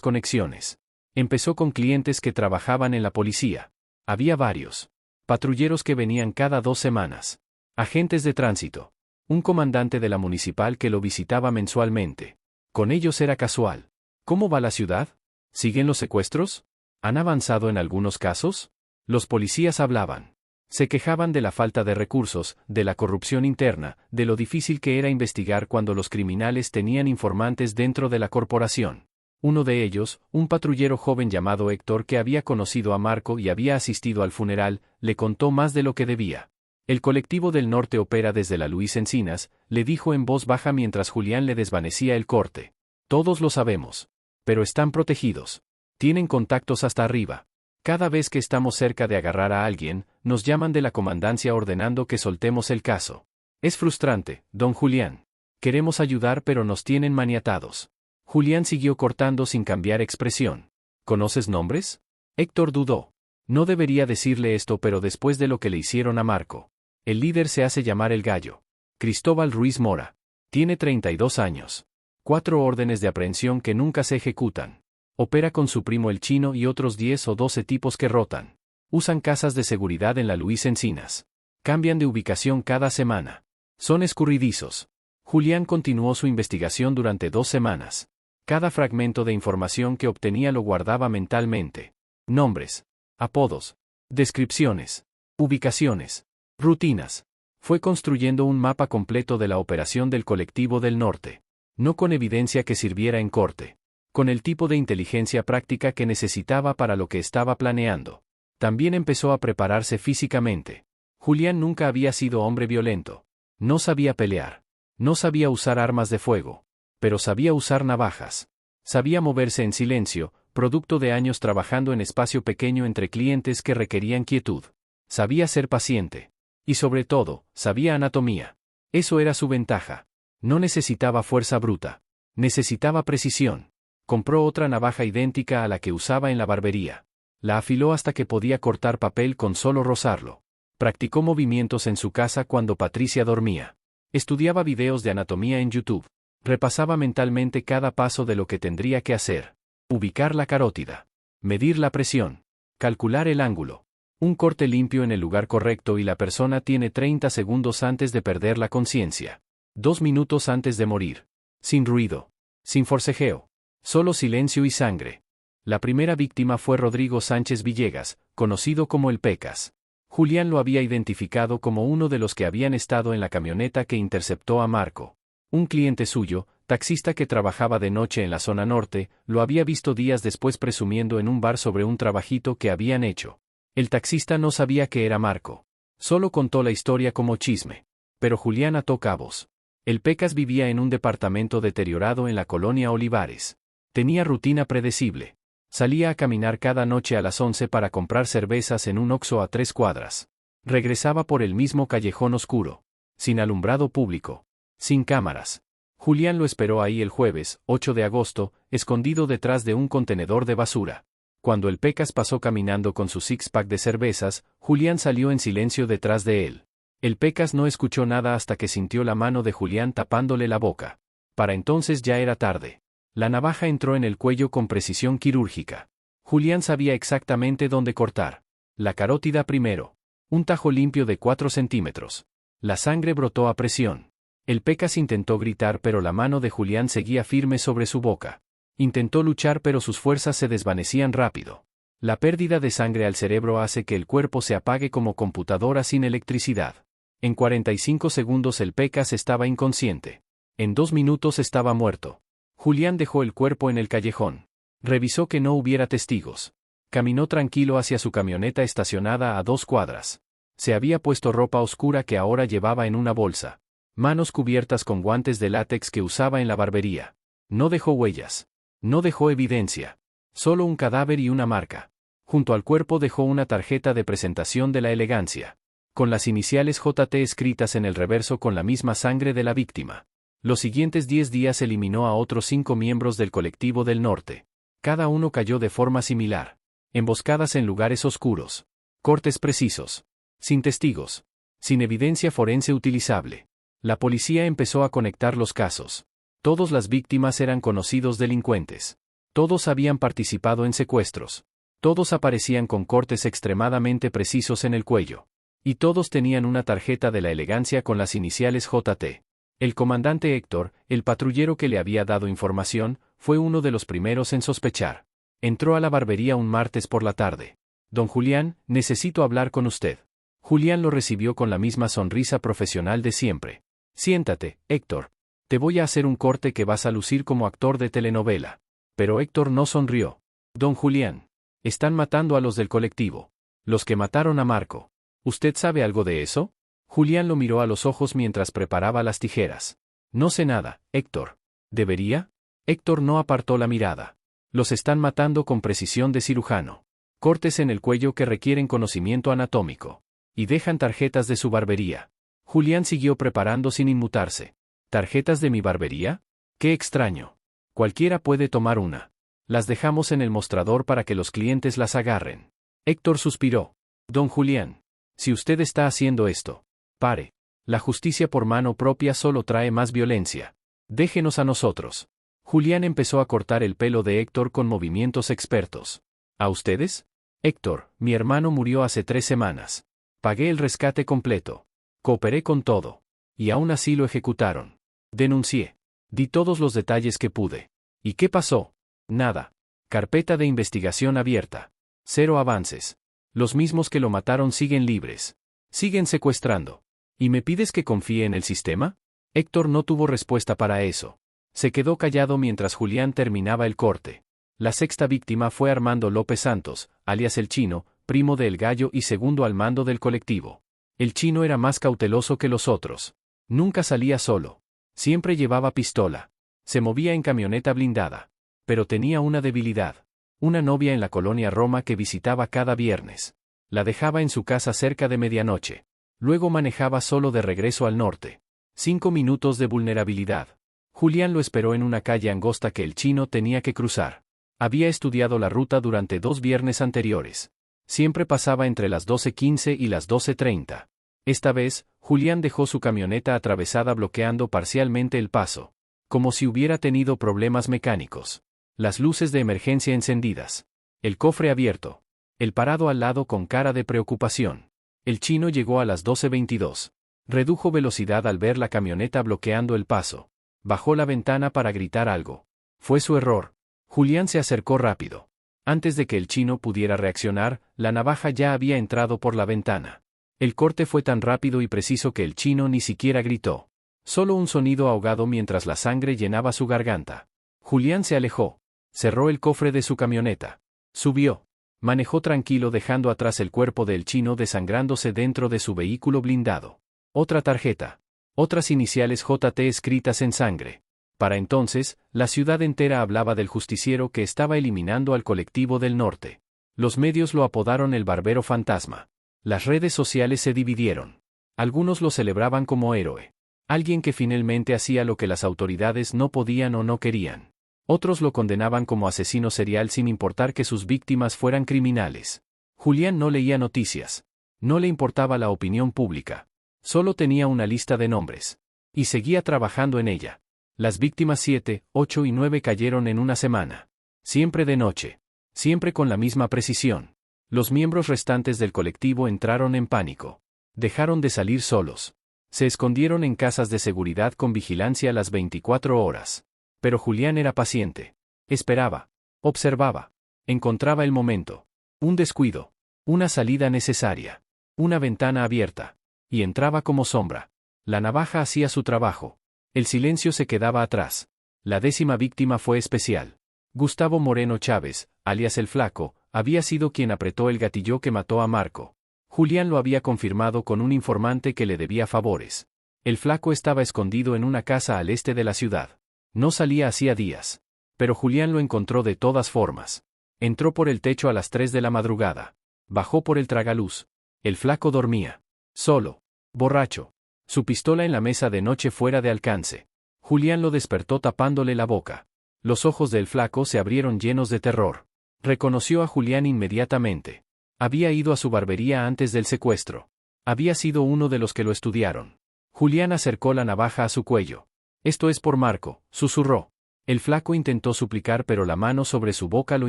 conexiones. Empezó con clientes que trabajaban en la policía. Había varios. Patrulleros que venían cada 2 semanas. Agentes de tránsito. Un comandante de la municipal que lo visitaba mensualmente. Con ellos era casual. ¿Cómo va la ciudad? ¿Siguen los secuestros? ¿Han avanzado en algunos casos? Los policías hablaban. Se quejaban de la falta de recursos, de la corrupción interna, de lo difícil que era investigar cuando los criminales tenían informantes dentro de la corporación. Uno de ellos, un patrullero joven llamado Héctor que había conocido a Marco y había asistido al funeral, le contó más de lo que debía. El colectivo del norte opera desde la Luis Encinas, le dijo en voz baja mientras Julián le desvanecía el corte. Todos lo sabemos. Pero están protegidos. Tienen contactos hasta arriba. Cada vez que estamos cerca de agarrar a alguien, nos llaman de la comandancia ordenando que soltemos el caso. Es frustrante, don Julián. Queremos ayudar pero nos tienen maniatados. Julián siguió cortando sin cambiar expresión. ¿Conoces nombres? Héctor dudó. No debería decirle esto, pero después de lo que le hicieron a Marco. El líder se hace llamar el Gallo. Cristóbal Ruiz Mora. Tiene 32 años. 4 órdenes de aprehensión que nunca se ejecutan. Opera con su primo el Chino y otros 10 o 12 tipos que rotan. Usan casas de seguridad en la Luis Encinas. Cambian de ubicación cada semana. Son escurridizos. Julián continuó su investigación durante 2 semanas. Cada fragmento de información que obtenía lo guardaba mentalmente. Nombres, apodos, descripciones, ubicaciones, rutinas. Fue construyendo un mapa completo de la operación del colectivo del norte. No con evidencia que sirviera en corte. Con el tipo de inteligencia práctica que necesitaba para lo que estaba planeando. También empezó a prepararse físicamente. Julián nunca había sido hombre violento. No sabía pelear. No sabía usar armas de fuego. Pero sabía usar navajas. Sabía moverse en silencio, producto de años trabajando en espacio pequeño entre clientes que requerían quietud. Sabía ser paciente. Y sobre todo, sabía anatomía. Eso era su ventaja. No necesitaba fuerza bruta. Necesitaba precisión. Compró otra navaja idéntica a la que usaba en la barbería. La afiló hasta que podía cortar papel con solo rozarlo. Practicó movimientos en su casa cuando Patricia dormía. Estudiaba videos de anatomía en YouTube. Repasaba mentalmente cada paso de lo que tendría que hacer. Ubicar la carótida. Medir la presión. Calcular el ángulo. Un corte limpio en el lugar correcto y la persona tiene 30 segundos antes de perder la conciencia. 2 minutos antes de morir. Sin ruido. Sin forcejeo. Solo silencio y sangre. La primera víctima fue Rodrigo Sánchez Villegas, conocido como el Pecas. Julián lo había identificado como uno de los que habían estado en la camioneta que interceptó a Marco. Un cliente suyo, taxista que trabajaba de noche en la zona norte, lo había visto días después presumiendo en un bar sobre un trabajito que habían hecho. El taxista no sabía que era Marco. Solo contó la historia como chisme. Pero Julián ató cabos. El Pecas vivía en un departamento deteriorado en la colonia Olivares. Tenía rutina predecible. Salía a caminar cada noche a las 11 para comprar cervezas en un Oxxo a 3 cuadras. Regresaba por el mismo callejón oscuro. Sin alumbrado público. Sin cámaras. Julián lo esperó ahí el jueves, 8 de agosto, escondido detrás de un contenedor de basura. Cuando el Pecas pasó caminando con su six-pack de cervezas, Julián salió en silencio detrás de él. El Pecas no escuchó nada hasta que sintió la mano de Julián tapándole la boca. Para entonces ya era tarde. La navaja entró en el cuello con precisión quirúrgica. Julián sabía exactamente dónde cortar. La carótida primero. Un tajo limpio de 4 centímetros. La sangre brotó a presión. El Pecas intentó gritar pero la mano de Julián seguía firme sobre su boca. Intentó luchar pero sus fuerzas se desvanecían rápido. La pérdida de sangre al cerebro hace que el cuerpo se apague como computadora sin electricidad. En 45 segundos el Pecas estaba inconsciente. En 2 minutos estaba muerto. Julián dejó el cuerpo en el callejón. Revisó que no hubiera testigos. Caminó tranquilo hacia su camioneta estacionada a 2 cuadras. Se había puesto ropa oscura que ahora llevaba en una bolsa. Manos cubiertas con guantes de látex que usaba en la barbería. No dejó huellas. No dejó evidencia. Solo un cadáver y una marca. Junto al cuerpo dejó una tarjeta de presentación de la elegancia. Con las iniciales JT escritas en el reverso con la misma sangre de la víctima. Los siguientes 10 días eliminó a otros 5 miembros del colectivo del norte. Cada uno cayó de forma similar. Emboscadas en lugares oscuros. Cortes precisos. Sin testigos. Sin evidencia forense utilizable. La policía empezó a conectar los casos. Todas las víctimas eran conocidos delincuentes. Todos habían participado en secuestros. Todos aparecían con cortes extremadamente precisos en el cuello. Y todos tenían una tarjeta de la elegancia con las iniciales JT. El comandante Héctor, el patrullero que le había dado información, fue uno de los primeros en sospechar. Entró a la barbería un martes por la tarde. Don Julián, necesito hablar con usted. Julián lo recibió con la misma sonrisa profesional de siempre. Siéntate, Héctor. Te voy a hacer un corte que vas a lucir como actor de telenovela. Pero Héctor no sonrió. Don Julián. Están matando a los del colectivo. Los que mataron a Marco. ¿Usted sabe algo de eso? Julián lo miró a los ojos mientras preparaba las tijeras. No sé nada, Héctor. ¿Debería? Héctor no apartó la mirada. Los están matando con precisión de cirujano. Cortes en el cuello que requieren conocimiento anatómico. Y dejan tarjetas de su barbería. Julián siguió preparando sin inmutarse. ¿Tarjetas de mi barbería? ¡Qué extraño! Cualquiera puede tomar una. Las dejamos en el mostrador para que los clientes las agarren. Héctor suspiró. Don Julián. Si usted está haciendo esto. Pare. La justicia por mano propia solo trae más violencia. Déjenos a nosotros. Julián empezó a cortar el pelo de Héctor con movimientos expertos. ¿A ustedes? Héctor, mi hermano murió hace 3 semanas. Pagué el rescate completo. Cooperé con todo. Y aún así lo ejecutaron. Denuncié. Di todos los detalles que pude. ¿Y qué pasó? Nada. Carpeta de investigación abierta. 0 avances. Los mismos que lo mataron siguen libres. Siguen secuestrando. ¿Y me pides que confíe en el sistema? Héctor no tuvo respuesta para eso. Se quedó callado mientras Julián terminaba el corte. La 6ª víctima fue Armando López Santos, alias El Chino, primo de El Gallo y segundo al mando del colectivo. El Chino era más cauteloso que los otros. Nunca salía solo. Siempre llevaba pistola. Se movía en camioneta blindada. Pero tenía una debilidad. Una novia en la colonia Roma que visitaba cada viernes. La dejaba en su casa cerca de medianoche. Luego manejaba solo de regreso al norte. 5 minutos de vulnerabilidad. Julián lo esperó en una calle angosta que el chino tenía que cruzar. Había estudiado la ruta durante 2 viernes anteriores. Siempre pasaba entre las 12:15 y las 12:30. Esta vez, Julián dejó su camioneta atravesada bloqueando parcialmente el paso. Como si hubiera tenido problemas mecánicos. Las luces de emergencia encendidas. El cofre abierto. El parado al lado con cara de preocupación. El chino llegó a las 12:22. Redujo velocidad al ver la camioneta bloqueando el paso. Bajó la ventana para gritar algo. Fue su error. Julián se acercó rápido. Antes de que el chino pudiera reaccionar, la navaja ya había entrado por la ventana. El corte fue tan rápido y preciso que el chino ni siquiera gritó. Solo un sonido ahogado mientras la sangre llenaba su garganta. Julián se alejó. Cerró el cofre de su camioneta. Subió. Manejó tranquilo dejando atrás el cuerpo del chino desangrándose dentro de su vehículo blindado. Otra tarjeta. Otras iniciales JT escritas en sangre. Para entonces, la ciudad entera hablaba del justiciero que estaba eliminando al colectivo del norte. Los medios lo apodaron el barbero fantasma. Las redes sociales se dividieron. Algunos lo celebraban como héroe. Alguien que finalmente hacía lo que las autoridades no podían o no querían. Otros lo condenaban como asesino serial sin importar que sus víctimas fueran criminales. Julián no leía noticias. No le importaba la opinión pública. Solo tenía una lista de nombres. Y seguía trabajando en ella. Las víctimas 7, 8 y 9 cayeron en una semana. Siempre de noche. Siempre con la misma precisión. Los miembros restantes del colectivo entraron en pánico. Dejaron de salir solos. Se escondieron en casas de seguridad con vigilancia las 24 horas. Pero Julián era paciente. Esperaba. Observaba. Encontraba el momento. Un descuido. Una salida necesaria. Una ventana abierta. Y entraba como sombra. La navaja hacía su trabajo. El silencio se quedaba atrás. La 10ª víctima fue especial. Gustavo Moreno Chávez, alias el Flaco, había sido quien apretó el gatillo que mató a Marco. Julián lo había confirmado con un informante que le debía favores. El Flaco estaba escondido en una casa al este de la ciudad. No salía hacía días. Pero Julián lo encontró de todas formas. Entró por el techo a las 3 de la madrugada. Bajó por el tragaluz. El Flaco dormía. Solo. Borracho. Su pistola en la mesa de noche fuera de alcance. Julián lo despertó tapándole la boca. Los ojos del Flaco se abrieron llenos de terror. Reconoció a Julián inmediatamente. Había ido a su barbería antes del secuestro. Había sido uno de los que lo estudiaron. Julián acercó la navaja a su cuello. Esto es por Marco, susurró. El Flaco intentó suplicar pero la mano sobre su boca lo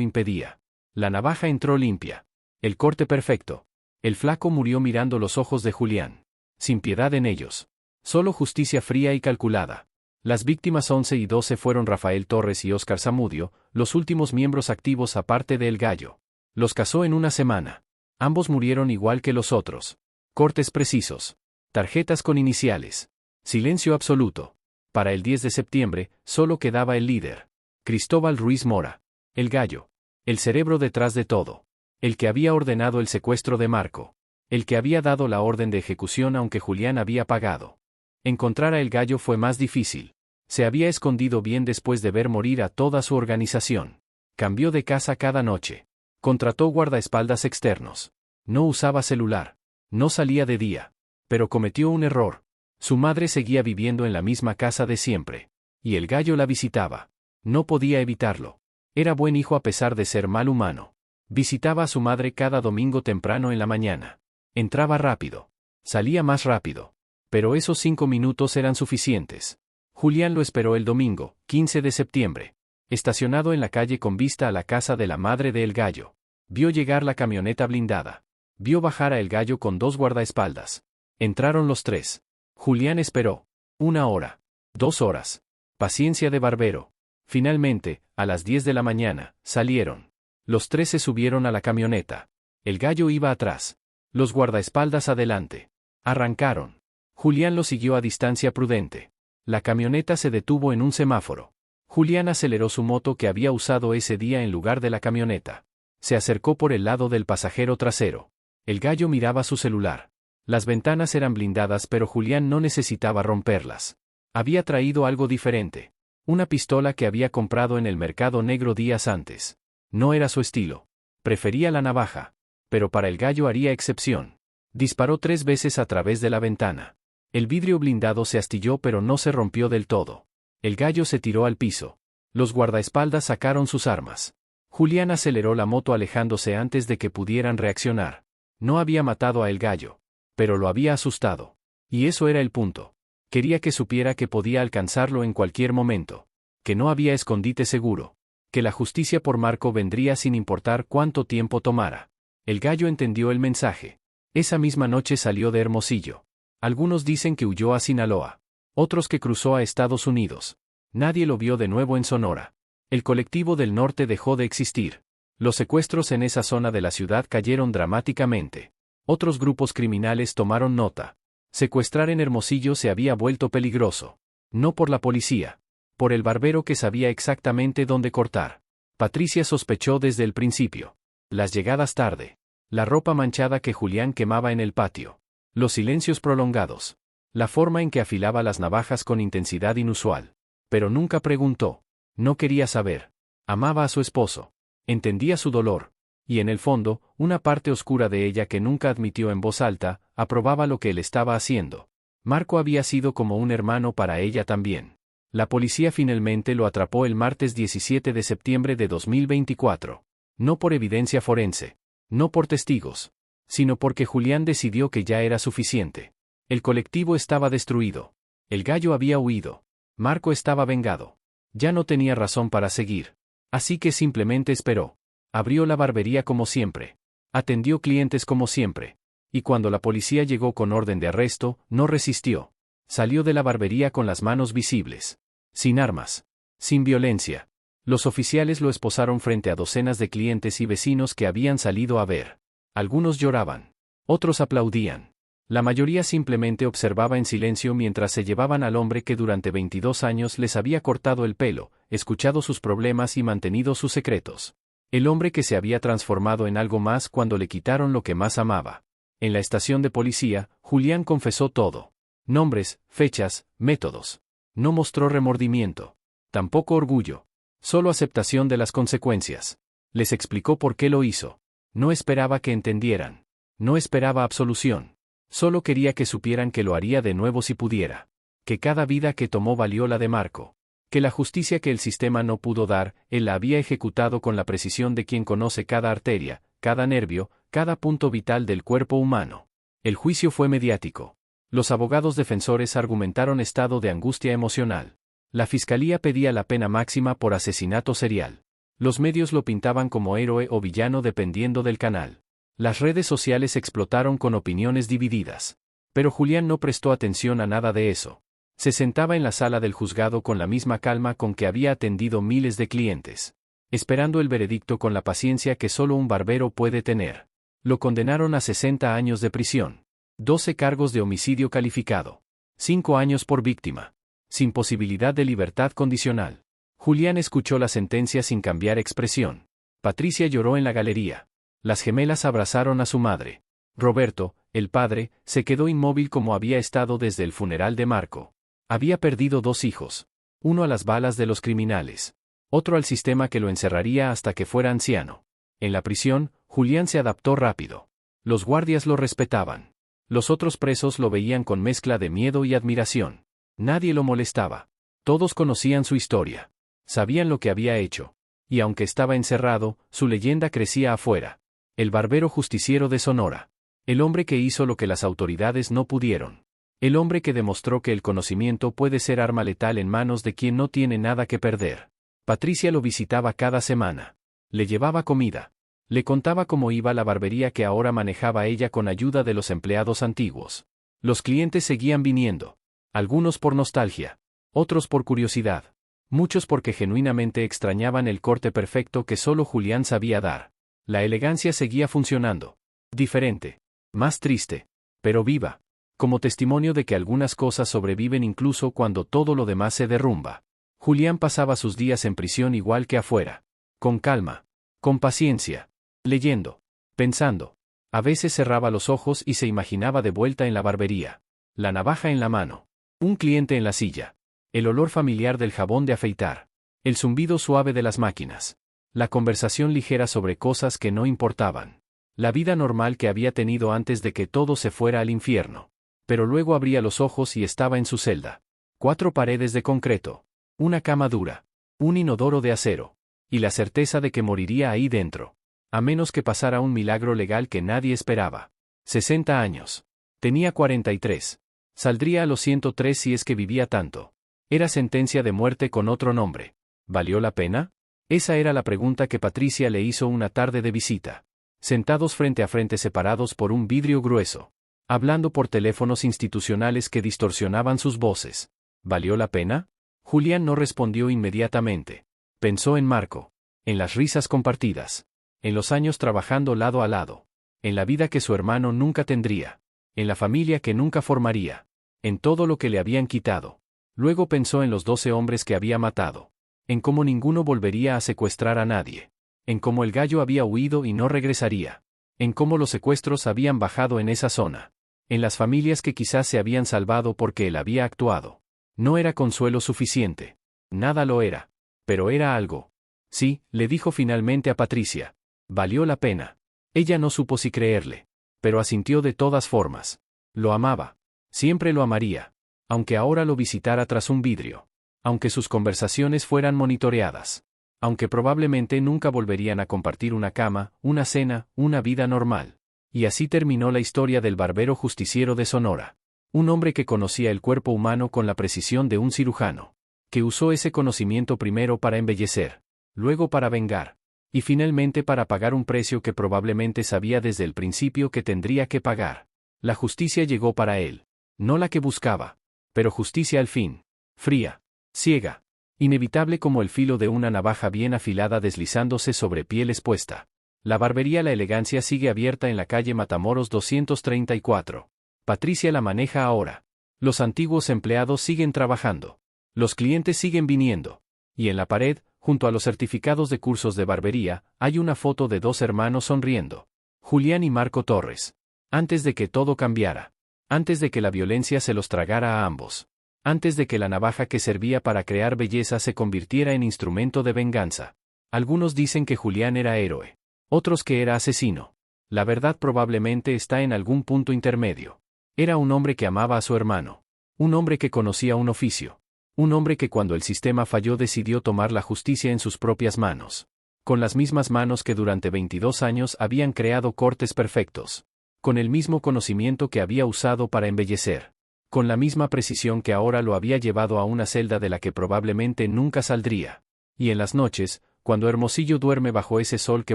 impedía. La navaja entró limpia. El corte perfecto. El Flaco murió mirando los ojos de Julián. Sin piedad en ellos. Solo justicia fría y calculada. Las víctimas 11 y 12 fueron Rafael Torres y Óscar Zamudio, los últimos miembros activos aparte de El Gallo. Los casó en una semana. Ambos murieron igual que los otros. Cortes precisos. Tarjetas con iniciales. Silencio absoluto. Para el 10 de septiembre, solo quedaba el líder. Cristóbal Ruiz Mora. El Gallo. El cerebro detrás de todo. El que había ordenado el secuestro de Marco. El que había dado la orden de ejecución aunque Julián había pagado. Encontrar a El Gallo fue más difícil. Se había escondido bien después de ver morir a toda su organización. Cambió de casa cada noche. Contrató guardaespaldas externos. No usaba celular. No salía de día. Pero cometió un error. Su madre seguía viviendo en la misma casa de siempre. Y El Gallo la visitaba. No podía evitarlo. Era buen hijo a pesar de ser mal humano. Visitaba a su madre cada domingo temprano en la mañana. Entraba rápido. Salía más rápido. Pero esos 5 minutos eran suficientes. Julián lo esperó el domingo, 15 de septiembre. Estacionado en la calle con vista a la casa de la madre de El Gallo. Vio llegar la camioneta blindada. Vio bajar a El Gallo con 2 guardaespaldas. Entraron los 3. Julián esperó. 1 hora. 2 horas. Paciencia de barbero. Finalmente, a las 10 de la mañana, salieron. Los 3 se subieron a la camioneta. El Gallo iba atrás. Los guardaespaldas adelante. Arrancaron. Julián lo siguió a distancia prudente. La camioneta se detuvo en un semáforo. Julián aceleró su moto que había usado ese día en lugar de la camioneta. Se acercó por el lado del pasajero trasero. El Gallo miraba su celular. Las ventanas eran blindadas pero Julián no necesitaba romperlas. Había traído algo diferente. Una pistola que había comprado en el mercado negro días antes. No era su estilo. Prefería la navaja. Pero para El Gallo haría excepción. Disparó 3 veces a través de la ventana. El vidrio blindado se astilló pero no se rompió del todo. El gallo se tiró al piso. Los guardaespaldas sacaron sus armas. Julián aceleró la moto alejándose antes de que pudieran reaccionar. No había matado a el gallo, pero lo había asustado. Y eso era el punto. Quería que supiera que podía alcanzarlo en cualquier momento. Que no había escondite seguro. Que la justicia por Marco vendría sin importar cuánto tiempo tomara. El gallo entendió el mensaje. Esa misma noche salió de Hermosillo. Algunos dicen que huyó a Sinaloa. Otros que cruzó a Estados Unidos. Nadie lo vio de nuevo en Sonora. El colectivo del norte dejó de existir. Los secuestros en esa zona de la ciudad cayeron dramáticamente. Otros grupos criminales tomaron nota. Secuestrar en Hermosillo se había vuelto peligroso. No por la policía. Por el barbero que sabía exactamente dónde cortar. Patricia sospechó desde el principio. Las llegadas tarde. La ropa manchada que Julián quemaba en el patio. Los silencios prolongados. La forma en que afilaba las navajas con intensidad inusual. Pero nunca preguntó. No quería saber. Amaba a su esposo. Entendía su dolor. Y en el fondo, una parte oscura de ella que nunca admitió en voz alta, aprobaba lo que él estaba haciendo. Marco había sido como un hermano para ella también. La policía finalmente lo atrapó el martes 17 de septiembre de 2024. No por evidencia forense. No por testigos. Sino porque Julián decidió que ya era suficiente. El colectivo estaba destruido. El gallo había huido. Marco estaba vengado. Ya no tenía razón para seguir. Así que simplemente esperó. Abrió la barbería como siempre. Atendió clientes como siempre. Y cuando la policía llegó con orden de arresto, no resistió. Salió de la barbería con las manos visibles. Sin armas. Sin violencia. Los oficiales lo esposaron frente a docenas de clientes y vecinos que habían salido a ver. Algunos lloraban. Otros aplaudían. La mayoría simplemente observaba en silencio mientras se llevaban al hombre que durante 22 años les había cortado el pelo, escuchado sus problemas y mantenido sus secretos. El hombre que se había transformado en algo más cuando le quitaron lo que más amaba. En la estación de policía, Julián confesó todo. Nombres, fechas, métodos. No mostró remordimiento. Tampoco orgullo. Solo aceptación de las consecuencias. Les explicó por qué lo hizo. No esperaba que entendieran. No esperaba absolución. Solo quería que supieran que lo haría de nuevo si pudiera. Que cada vida que tomó valió la de Marco. Que la justicia que el sistema no pudo dar, él la había ejecutado con la precisión de quien conoce cada arteria, cada nervio, cada punto vital del cuerpo humano. El juicio fue mediático. Los abogados defensores argumentaron estado de angustia emocional. La fiscalía pedía la pena máxima por asesinato serial. Los medios lo pintaban como héroe o villano dependiendo del canal. Las redes sociales explotaron con opiniones divididas. Pero Julián no prestó atención a nada de eso. Se sentaba en la sala del juzgado con la misma calma con que había atendido miles de clientes. Esperando el veredicto con la paciencia que solo un barbero puede tener. Lo condenaron a 60 años de prisión. 12 cargos de homicidio calificado. 5 años por víctima. Sin posibilidad de libertad condicional. Julián escuchó la sentencia sin cambiar expresión. Patricia lloró en la galería. Las gemelas abrazaron a su madre. Roberto, el padre, se quedó inmóvil como había estado desde el funeral de Marco. Había perdido 2 hijos. Uno a las balas de los criminales. Otro al sistema que lo encerraría hasta que fuera anciano. En la prisión, Julián se adaptó rápido. Los guardias lo respetaban. Los otros presos lo veían con mezcla de miedo y admiración. Nadie lo molestaba. Todos conocían su historia. Sabían lo que había hecho. Y aunque estaba encerrado, su leyenda crecía afuera. El barbero justiciero de Sonora. El hombre que hizo lo que las autoridades no pudieron. El hombre que demostró que el conocimiento puede ser arma letal en manos de quien no tiene nada que perder. Patricia lo visitaba cada semana. Le llevaba comida. Le contaba cómo iba la barbería que ahora manejaba ella con ayuda de los empleados antiguos. Los clientes seguían viniendo. Algunos por nostalgia. Otros por curiosidad. Muchos porque genuinamente extrañaban el corte perfecto que solo Julián sabía dar. La elegancia seguía funcionando. Diferente. Más triste. Pero viva. Como testimonio de que algunas cosas sobreviven incluso cuando todo lo demás se derrumba. Julián pasaba sus días en prisión igual que afuera. Con calma. Con paciencia. Leyendo. Pensando. A veces cerraba los ojos y se imaginaba de vuelta en la barbería. La navaja en la mano. Un cliente en la silla. El olor familiar del jabón de afeitar. El zumbido suave de las máquinas. La conversación ligera sobre cosas que no importaban. La vida normal que había tenido antes de que todo se fuera al infierno. pero luego abría los ojos y estaba en su celda. 4 paredes de concreto, una cama dura, un inodoro de acero, y la certeza de que moriría ahí dentro, a menos que pasara un milagro legal que nadie esperaba. 60 años. Tenía 43. Saldría a los 103 si es que vivía tanto. Era sentencia de muerte con otro nombre. ¿Valió la pena? Esa era la pregunta que Patricia le hizo una tarde de visita. Sentados frente a frente separados por un vidrio grueso, hablando por teléfonos institucionales que distorsionaban sus voces. ¿Valió la pena? Julián no respondió inmediatamente. Pensó en Marco, en las risas compartidas, en los años trabajando lado a lado, en la vida que su hermano nunca tendría, en la familia que nunca formaría, en todo lo que le habían quitado. Luego pensó en los 12 hombres que había matado, en cómo ninguno volvería a secuestrar a nadie, en cómo el gallo había huido y no regresaría, en cómo los secuestros habían bajado en esa zona, en las familias que quizás se habían salvado porque él había actuado. No era consuelo suficiente. Nada lo era. Pero era algo. Sí, le dijo finalmente a Patricia. Valió la pena. Ella no supo si creerle, pero asintió de todas formas. Lo amaba. Siempre lo amaría. Aunque ahora lo visitara tras un vidrio. Aunque sus conversaciones fueran monitoreadas. Aunque probablemente nunca volverían a compartir una cama, una cena, una vida normal. Y así terminó la historia del barbero justiciero de Sonora. Un hombre que conocía el cuerpo humano con la precisión de un cirujano. Que usó ese conocimiento primero para embellecer, luego para vengar, y finalmente para pagar un precio que probablemente sabía desde el principio que tendría que pagar. La justicia llegó para él. No la que buscaba, pero justicia al fin. Fría, ciega, inevitable como el filo de una navaja bien afilada deslizándose sobre piel expuesta. La barbería La Elegancia sigue abierta en la calle Matamoros 234. Patricia la maneja ahora. Los antiguos empleados siguen trabajando. Los clientes siguen viniendo. Y en la pared, junto a los certificados de cursos de barbería, hay una foto de 2 hermanos sonriendo. Julián y Marco Torres. Antes de que todo cambiara. Antes de que la violencia se los tragara a ambos. Antes de que la navaja que servía para crear belleza se convirtiera en instrumento de venganza. Algunos dicen que Julián era héroe. Otros que era asesino. La verdad probablemente está en algún punto intermedio. Era un hombre que amaba a su hermano. Un hombre que conocía un oficio. Un hombre que cuando el sistema falló decidió tomar la justicia en sus propias manos. Con las mismas manos que durante 22 años habían creado cortes perfectos. Con el mismo conocimiento que había usado para embellecer. Con la misma precisión que ahora lo había llevado a una celda de la que probablemente nunca saldría. Y en las noches, cuando Hermosillo duerme bajo ese sol que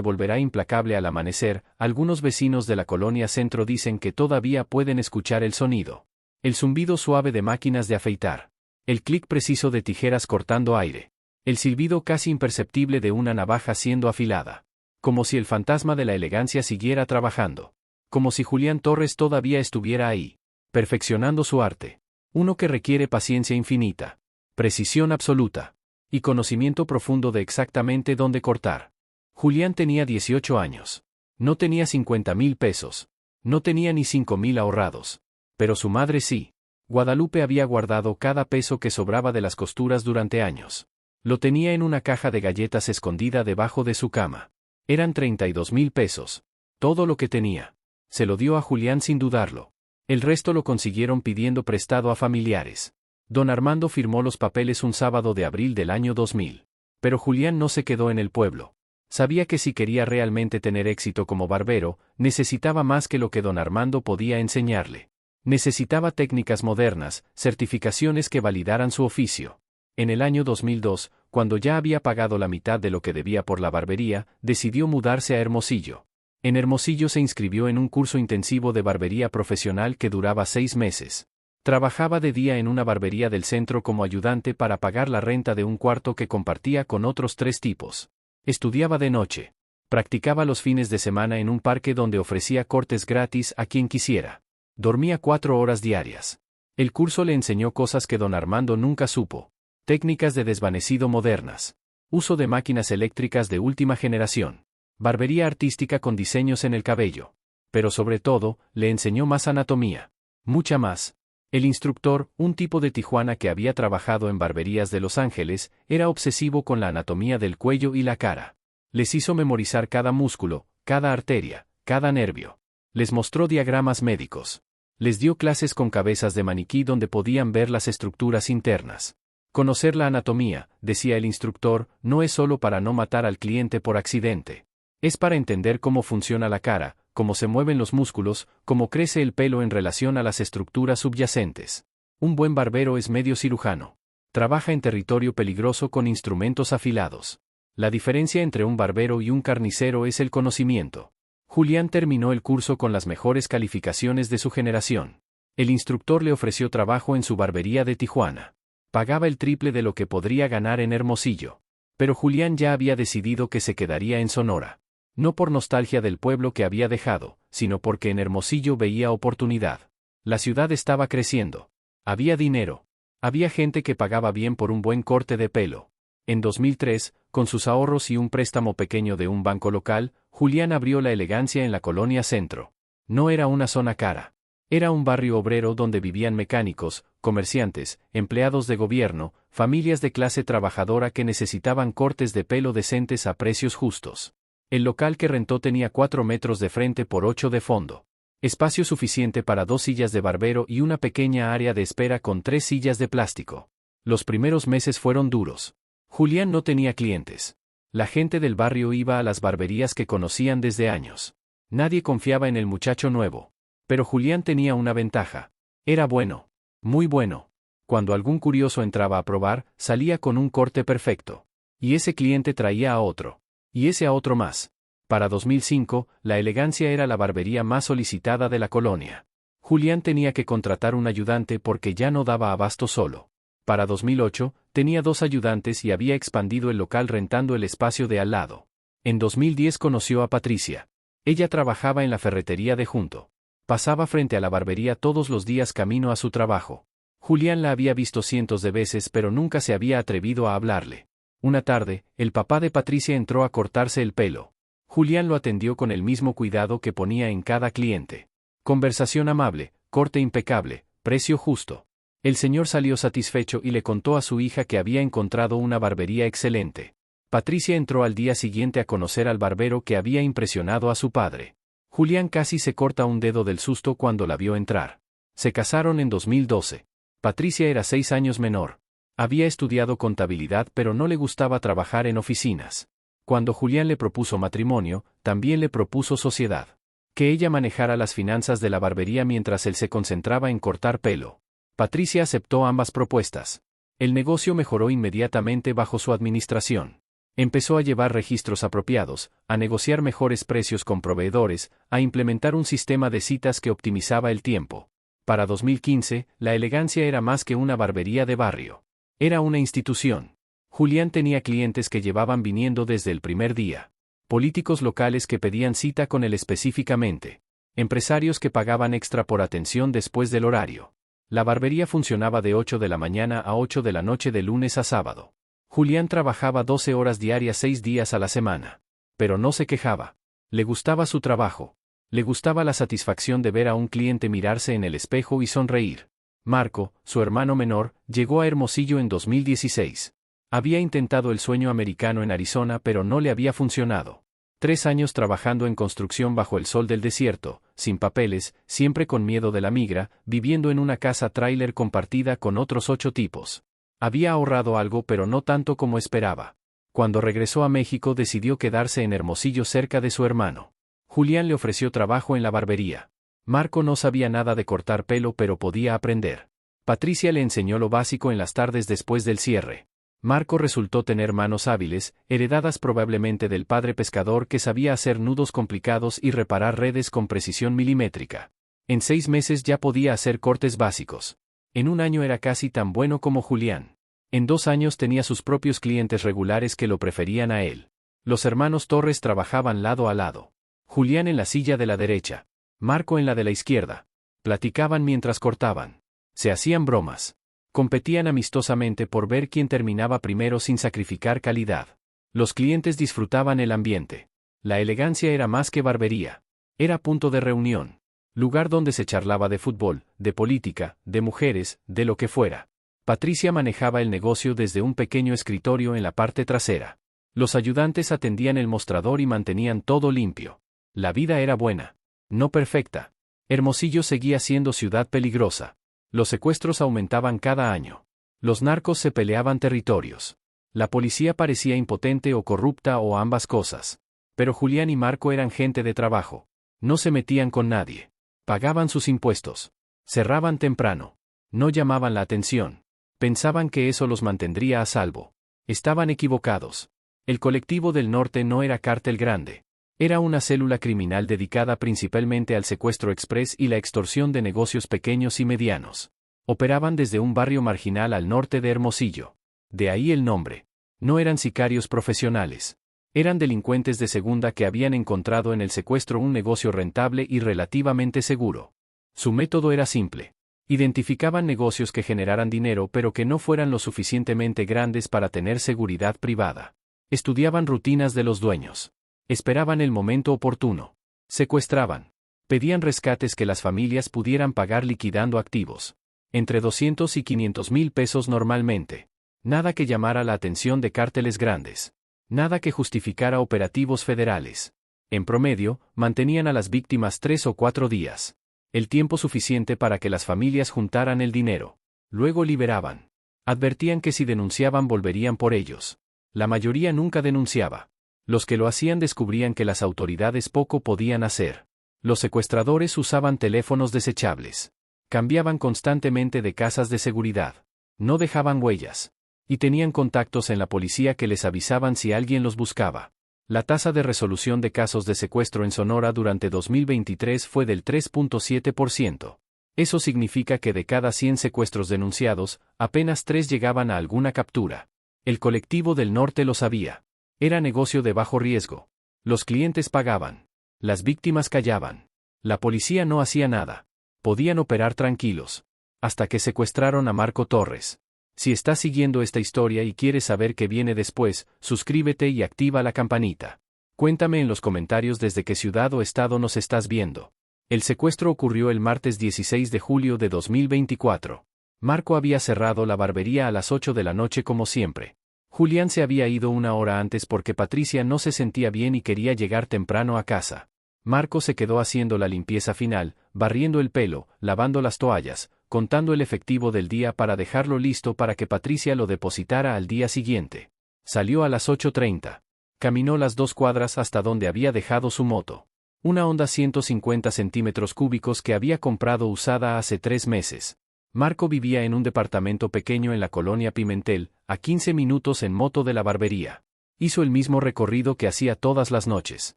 volverá implacable al amanecer, algunos vecinos de la colonia Centro dicen que todavía pueden escuchar el sonido. El zumbido suave de máquinas de afeitar. El clic preciso de tijeras cortando aire. El silbido casi imperceptible de una navaja siendo afilada. Como si el fantasma de la elegancia siguiera trabajando. Como si Julián Torres todavía estuviera ahí. Perfeccionando su arte. Uno que requiere paciencia infinita. Precisión absoluta. Y conocimiento profundo de exactamente dónde cortar. Julián tenía 18 años. No tenía 50,000 pesos. No tenía ni 5,000 ahorrados. Pero su madre sí. Guadalupe había guardado cada peso que sobraba de las costuras durante años. Lo tenía en una caja de galletas escondida debajo de su cama. Eran 32,000 pesos. Todo lo que tenía. Se lo dio a Julián sin dudarlo. El resto lo consiguieron pidiendo prestado a familiares. Don Armando firmó los papeles un sábado de abril del año 2000. Pero Julián no se quedó en el pueblo. Sabía que si quería realmente tener éxito como barbero, necesitaba más que lo que don Armando podía enseñarle. Necesitaba técnicas modernas, certificaciones que validaran su oficio. En el año 2002, cuando ya había pagado la mitad de lo que debía por la barbería, decidió mudarse a Hermosillo. En Hermosillo se inscribió en un curso intensivo de barbería profesional que duraba 6 meses. Trabajaba de día en una barbería del centro como ayudante para pagar la renta de un cuarto que compartía con otros 3 tipos. Estudiaba de noche. Practicaba los fines de semana en un parque donde ofrecía cortes gratis a quien quisiera. Dormía 4 horas diarias. El curso le enseñó cosas que don Armando nunca supo. Técnicas de desvanecido modernas. Uso de máquinas eléctricas de última generación. Barbería artística con diseños en el cabello. Pero sobre todo, le enseñó más anatomía. Mucha más. El instructor, un tipo de Tijuana que había trabajado en barberías de Los Ángeles, era obsesivo con la anatomía del cuello y la cara. Les hizo memorizar cada músculo, cada arteria, cada nervio. Les mostró diagramas médicos. Les dio clases con cabezas de maniquí donde podían ver las estructuras internas. Conocer la anatomía, decía el instructor, no es solo para no matar al cliente por accidente. Es para entender cómo funciona la cara, cómo se mueven los músculos, cómo crece el pelo en relación a las estructuras subyacentes. Un buen barbero es medio cirujano. Trabaja en territorio peligroso con instrumentos afilados. La diferencia entre un barbero y un carnicero es el conocimiento. Julián terminó el curso con las mejores calificaciones de su generación. El instructor le ofreció trabajo en su barbería de Tijuana. Pagaba el triple de lo que podría ganar en Hermosillo. Pero Julián ya había decidido que se quedaría en Sonora. No por nostalgia del pueblo que había dejado, sino porque en Hermosillo veía oportunidad. La ciudad estaba creciendo. Había dinero. Había gente que pagaba bien por un buen corte de pelo. En 2003, con sus ahorros y un préstamo pequeño de un banco local, Julián abrió La Elegancia en la Colonia Centro. No era una zona cara. Era un barrio obrero donde vivían mecánicos, comerciantes, empleados de gobierno, familias de clase trabajadora que necesitaban cortes de pelo decentes a precios justos. El local que rentó tenía 4 metros de frente por 8 de fondo. Espacio suficiente para 2 sillas de barbero y una pequeña área de espera con 3 sillas de plástico. Los primeros meses fueron duros. Julián no tenía clientes. La gente del barrio iba a las barberías que conocían desde años. Nadie confiaba en el muchacho nuevo. Pero Julián tenía una ventaja. Era bueno. Muy bueno. Cuando algún curioso entraba a probar, salía con un corte perfecto. Y ese cliente traía a otro. Y ese a otro más. Para 2005, La Elegancia era la barbería más solicitada de la colonia. Julián tenía que contratar un ayudante porque ya no daba abasto solo. Para 2008, tenía 2 ayudantes y había expandido el local rentando el espacio de al lado. En 2010 conoció a Patricia. Ella trabajaba en la ferretería de junto. Pasaba frente a la barbería todos los días camino a su trabajo. Julián la había visto cientos de veces pero nunca se había atrevido a hablarle. Una tarde, el papá de Patricia entró a cortarse el pelo. Julián lo atendió con el mismo cuidado que ponía en cada cliente. Conversación amable, corte impecable, precio justo. El señor salió satisfecho y le contó a su hija que había encontrado una barbería excelente. Patricia entró al día siguiente a conocer al barbero que había impresionado a su padre. Julián casi se corta un dedo del susto cuando la vio entrar. Se casaron en 2012. Patricia era 6 años menor. Había estudiado contabilidad pero no le gustaba trabajar en oficinas. Cuando Julián le propuso matrimonio, también le propuso sociedad. Que ella manejara las finanzas de la barbería mientras él se concentraba en cortar pelo. Patricia aceptó ambas propuestas. El negocio mejoró inmediatamente bajo su administración. Empezó a llevar registros apropiados, a negociar mejores precios con proveedores, a implementar un sistema de citas que optimizaba el tiempo. Para 2015, La Elegancia era más que una barbería de barrio. Era una institución. Julián tenía clientes que llevaban viniendo desde el primer día. Políticos locales que pedían cita con él específicamente. Empresarios que pagaban extra por atención después del horario. La barbería funcionaba de 8 de la mañana a 8 de la noche de lunes a sábado. Julián trabajaba 12 horas diarias 6 días a la semana. Pero no se quejaba. Le gustaba su trabajo. Le gustaba la satisfacción de ver a un cliente mirarse en el espejo y sonreír. Marco, su hermano menor, llegó a Hermosillo en 2016. Había intentado el sueño americano en Arizona pero no le había funcionado. 3 años trabajando en construcción bajo el sol del desierto, sin papeles, siempre con miedo de la migra, viviendo en una casa tráiler compartida con otros 8 tipos. Había ahorrado algo pero no tanto como esperaba. Cuando regresó a México decidió quedarse en Hermosillo cerca de su hermano. Julián le ofreció trabajo en la barbería. Marco no sabía nada de cortar pelo pero podía aprender. Patricia le enseñó lo básico en las tardes después del cierre. Marco resultó tener manos hábiles, heredadas probablemente del padre pescador que sabía hacer nudos complicados y reparar redes con precisión milimétrica. En 6 meses ya podía hacer cortes básicos. En 1 año era casi tan bueno como Julián. En 2 años tenía sus propios clientes regulares que lo preferían a él. Los hermanos Torres trabajaban lado a lado. Julián en la silla de la derecha. Marco en la de la izquierda. Platicaban mientras cortaban. Se hacían bromas. Competían amistosamente por ver quién terminaba primero sin sacrificar calidad. Los clientes disfrutaban el ambiente. La Elegancia era más que barbería. Era punto de reunión. Lugar donde se charlaba de fútbol, de política, de mujeres, de lo que fuera. Patricia manejaba el negocio desde un pequeño escritorio en la parte trasera. Los ayudantes atendían el mostrador y mantenían todo limpio. La vida era buena. No perfecta. Hermosillo seguía siendo ciudad peligrosa. Los secuestros aumentaban cada año. Los narcos se peleaban territorios. La policía parecía impotente o corrupta o ambas cosas. Pero Julián y Marco eran gente de trabajo. No se metían con nadie. Pagaban sus impuestos. Cerraban temprano. No llamaban la atención. Pensaban que eso los mantendría a salvo. Estaban equivocados. El colectivo del norte no era cártel grande. Era una célula criminal dedicada principalmente al secuestro express y la extorsión de negocios pequeños y medianos. Operaban desde un barrio marginal al norte de Hermosillo. De ahí el nombre. No eran sicarios profesionales. Eran delincuentes de segunda que habían encontrado en el secuestro un negocio rentable y relativamente seguro. Su método era simple. Identificaban negocios que generaran dinero pero que no fueran lo suficientemente grandes para tener seguridad privada. Estudiaban rutinas de los dueños. Esperaban el momento oportuno. Secuestraban. Pedían rescates que las familias pudieran pagar liquidando activos. Entre 200 y 500 mil pesos normalmente. Nada que llamara la atención de cárteles grandes. Nada que justificara operativos federales. En promedio, mantenían a las víctimas 3 o 4 días. El tiempo suficiente para que las familias juntaran el dinero. Luego liberaban. Advertían que si denunciaban volverían por ellos. La mayoría nunca denunciaba. Los que lo hacían descubrían que las autoridades poco podían hacer. Los secuestradores usaban teléfonos desechables. Cambiaban constantemente de casas de seguridad. No dejaban huellas. Y tenían contactos en la policía que les avisaban si alguien los buscaba. La tasa de resolución de casos de secuestro en Sonora durante 2023 fue del 3.7%. Eso significa que de cada 100 secuestros denunciados, apenas 3 llegaban a alguna captura. El colectivo del norte lo sabía. Era negocio de bajo riesgo. Los clientes pagaban. Las víctimas callaban. La policía no hacía nada. Podían operar tranquilos. Hasta que secuestraron a Marco Torres. Si estás siguiendo esta historia y quieres saber qué viene después, suscríbete y activa la campanita. Cuéntame en los comentarios desde qué ciudad o estado nos estás viendo. El secuestro ocurrió el martes 16 de julio de 2024. Marco había cerrado la barbería a las 8 de la noche como siempre. Julián se había ido una hora antes porque Patricia no se sentía bien y quería llegar temprano a casa. Marco se quedó haciendo la limpieza final, barriendo el pelo, lavando las toallas, contando el efectivo del día para dejarlo listo para que Patricia lo depositara al día siguiente. Salió a las 8:30. Caminó las 2 cuadras hasta donde había dejado su moto. Una Honda 150 centímetros cúbicos que había comprado usada hace 3 meses. Marco vivía en un departamento pequeño en la colonia Pimentel, a 15 minutos en moto de la barbería. Hizo el mismo recorrido que hacía todas las noches.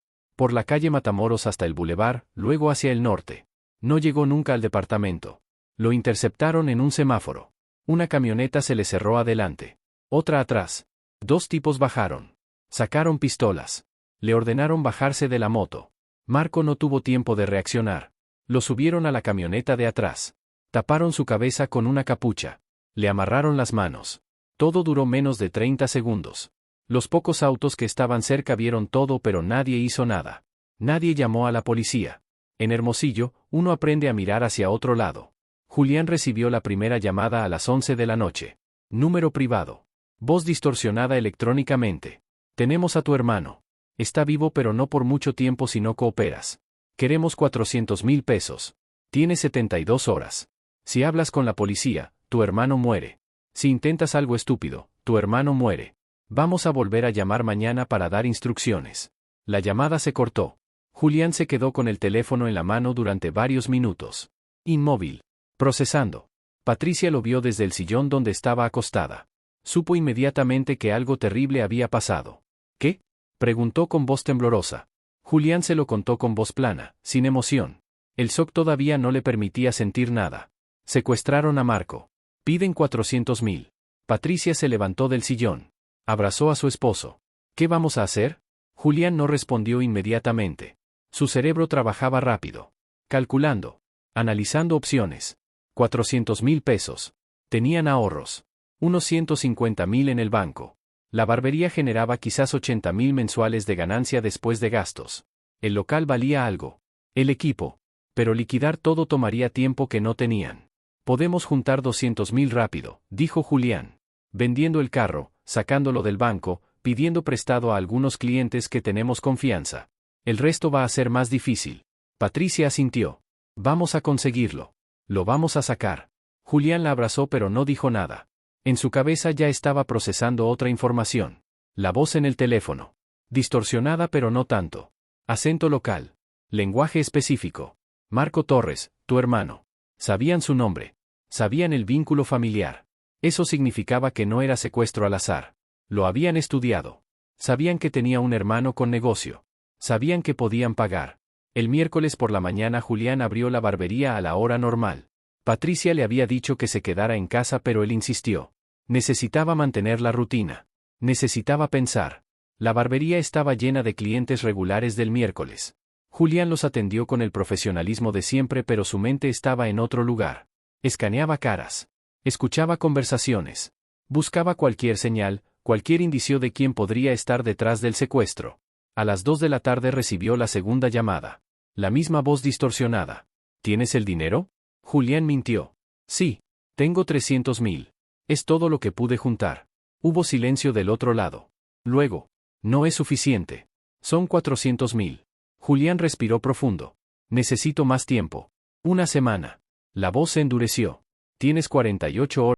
Por la calle Matamoros hasta el bulevar, luego hacia el norte. No llegó nunca al departamento. Lo interceptaron en un semáforo. Una camioneta se le cerró adelante. Otra atrás. 2 tipos bajaron. Sacaron pistolas. Le ordenaron bajarse de la moto. Marco no tuvo tiempo de reaccionar. Lo subieron a la camioneta de atrás. Taparon su cabeza con una capucha. Le amarraron las manos. Todo duró menos de 30 segundos. Los pocos autos que estaban cerca vieron todo pero nadie hizo nada. Nadie llamó a la policía. En Hermosillo, uno aprende a mirar hacia otro lado. Julián recibió la primera llamada a las 11 de la noche. Número privado. Voz distorsionada electrónicamente. Tenemos a tu hermano. Está vivo pero no por mucho tiempo si no cooperas. Queremos 400,000 pesos. Tiene 72 horas. Si hablas con la policía, tu hermano muere. Si intentas algo estúpido, tu hermano muere. Vamos a volver a llamar mañana para dar instrucciones. La llamada se cortó. Julián se quedó con el teléfono en la mano durante varios minutos. Inmóvil. Procesando. Patricia lo vio desde el sillón donde estaba acostada. Supo inmediatamente que algo terrible había pasado. ¿Qué? Preguntó con voz temblorosa. Julián se lo contó con voz plana, sin emoción. El shock todavía no le permitía sentir nada. Secuestraron a Marco. Piden 400,000. Patricia se levantó del sillón. Abrazó a su esposo. ¿Qué vamos a hacer? Julián no respondió inmediatamente. Su cerebro trabajaba rápido. Calculando. Analizando opciones. 400,000 pesos. Tenían ahorros. Unos 150,000 en el banco. La barbería generaba quizás 80,000 mensuales de ganancia después de gastos. El local valía algo. El equipo. Pero liquidar todo tomaría tiempo que no tenían. Podemos juntar 200,000 rápido, dijo Julián. Vendiendo el carro, sacándolo del banco, pidiendo prestado a algunos clientes que tenemos confianza. El resto va a ser más difícil. Patricia asintió. Vamos a conseguirlo. Lo vamos a sacar. Julián la abrazó pero no dijo nada. En su cabeza ya estaba procesando otra información. La voz en el teléfono. Distorsionada pero no tanto. Acento local. Lenguaje específico. Marco Torres, tu hermano. Sabían su nombre. Sabían el vínculo familiar. Eso significaba que no era secuestro al azar. Lo habían estudiado. Sabían que tenía un hermano con negocio. Sabían que podían pagar. El miércoles por la mañana Julián abrió la barbería a la hora normal. Patricia le había dicho que se quedara en casa pero él insistió. Necesitaba mantener la rutina. Necesitaba pensar. La barbería estaba llena de clientes regulares del miércoles. Julián los atendió con el profesionalismo de siempre pero su mente estaba en otro lugar. Escaneaba caras. Escuchaba conversaciones. Buscaba cualquier señal, cualquier indicio de quién podría estar detrás del secuestro. A las 2 de la tarde recibió la segunda llamada. La misma voz distorsionada. ¿Tienes el dinero? Julián mintió. Sí, tengo 300.000. Es todo lo que pude juntar. Hubo silencio del otro lado. Luego, no es suficiente. Son 400.000. Julián respiró profundo. Necesito más tiempo. Una semana. La voz se endureció. Tienes 48 horas.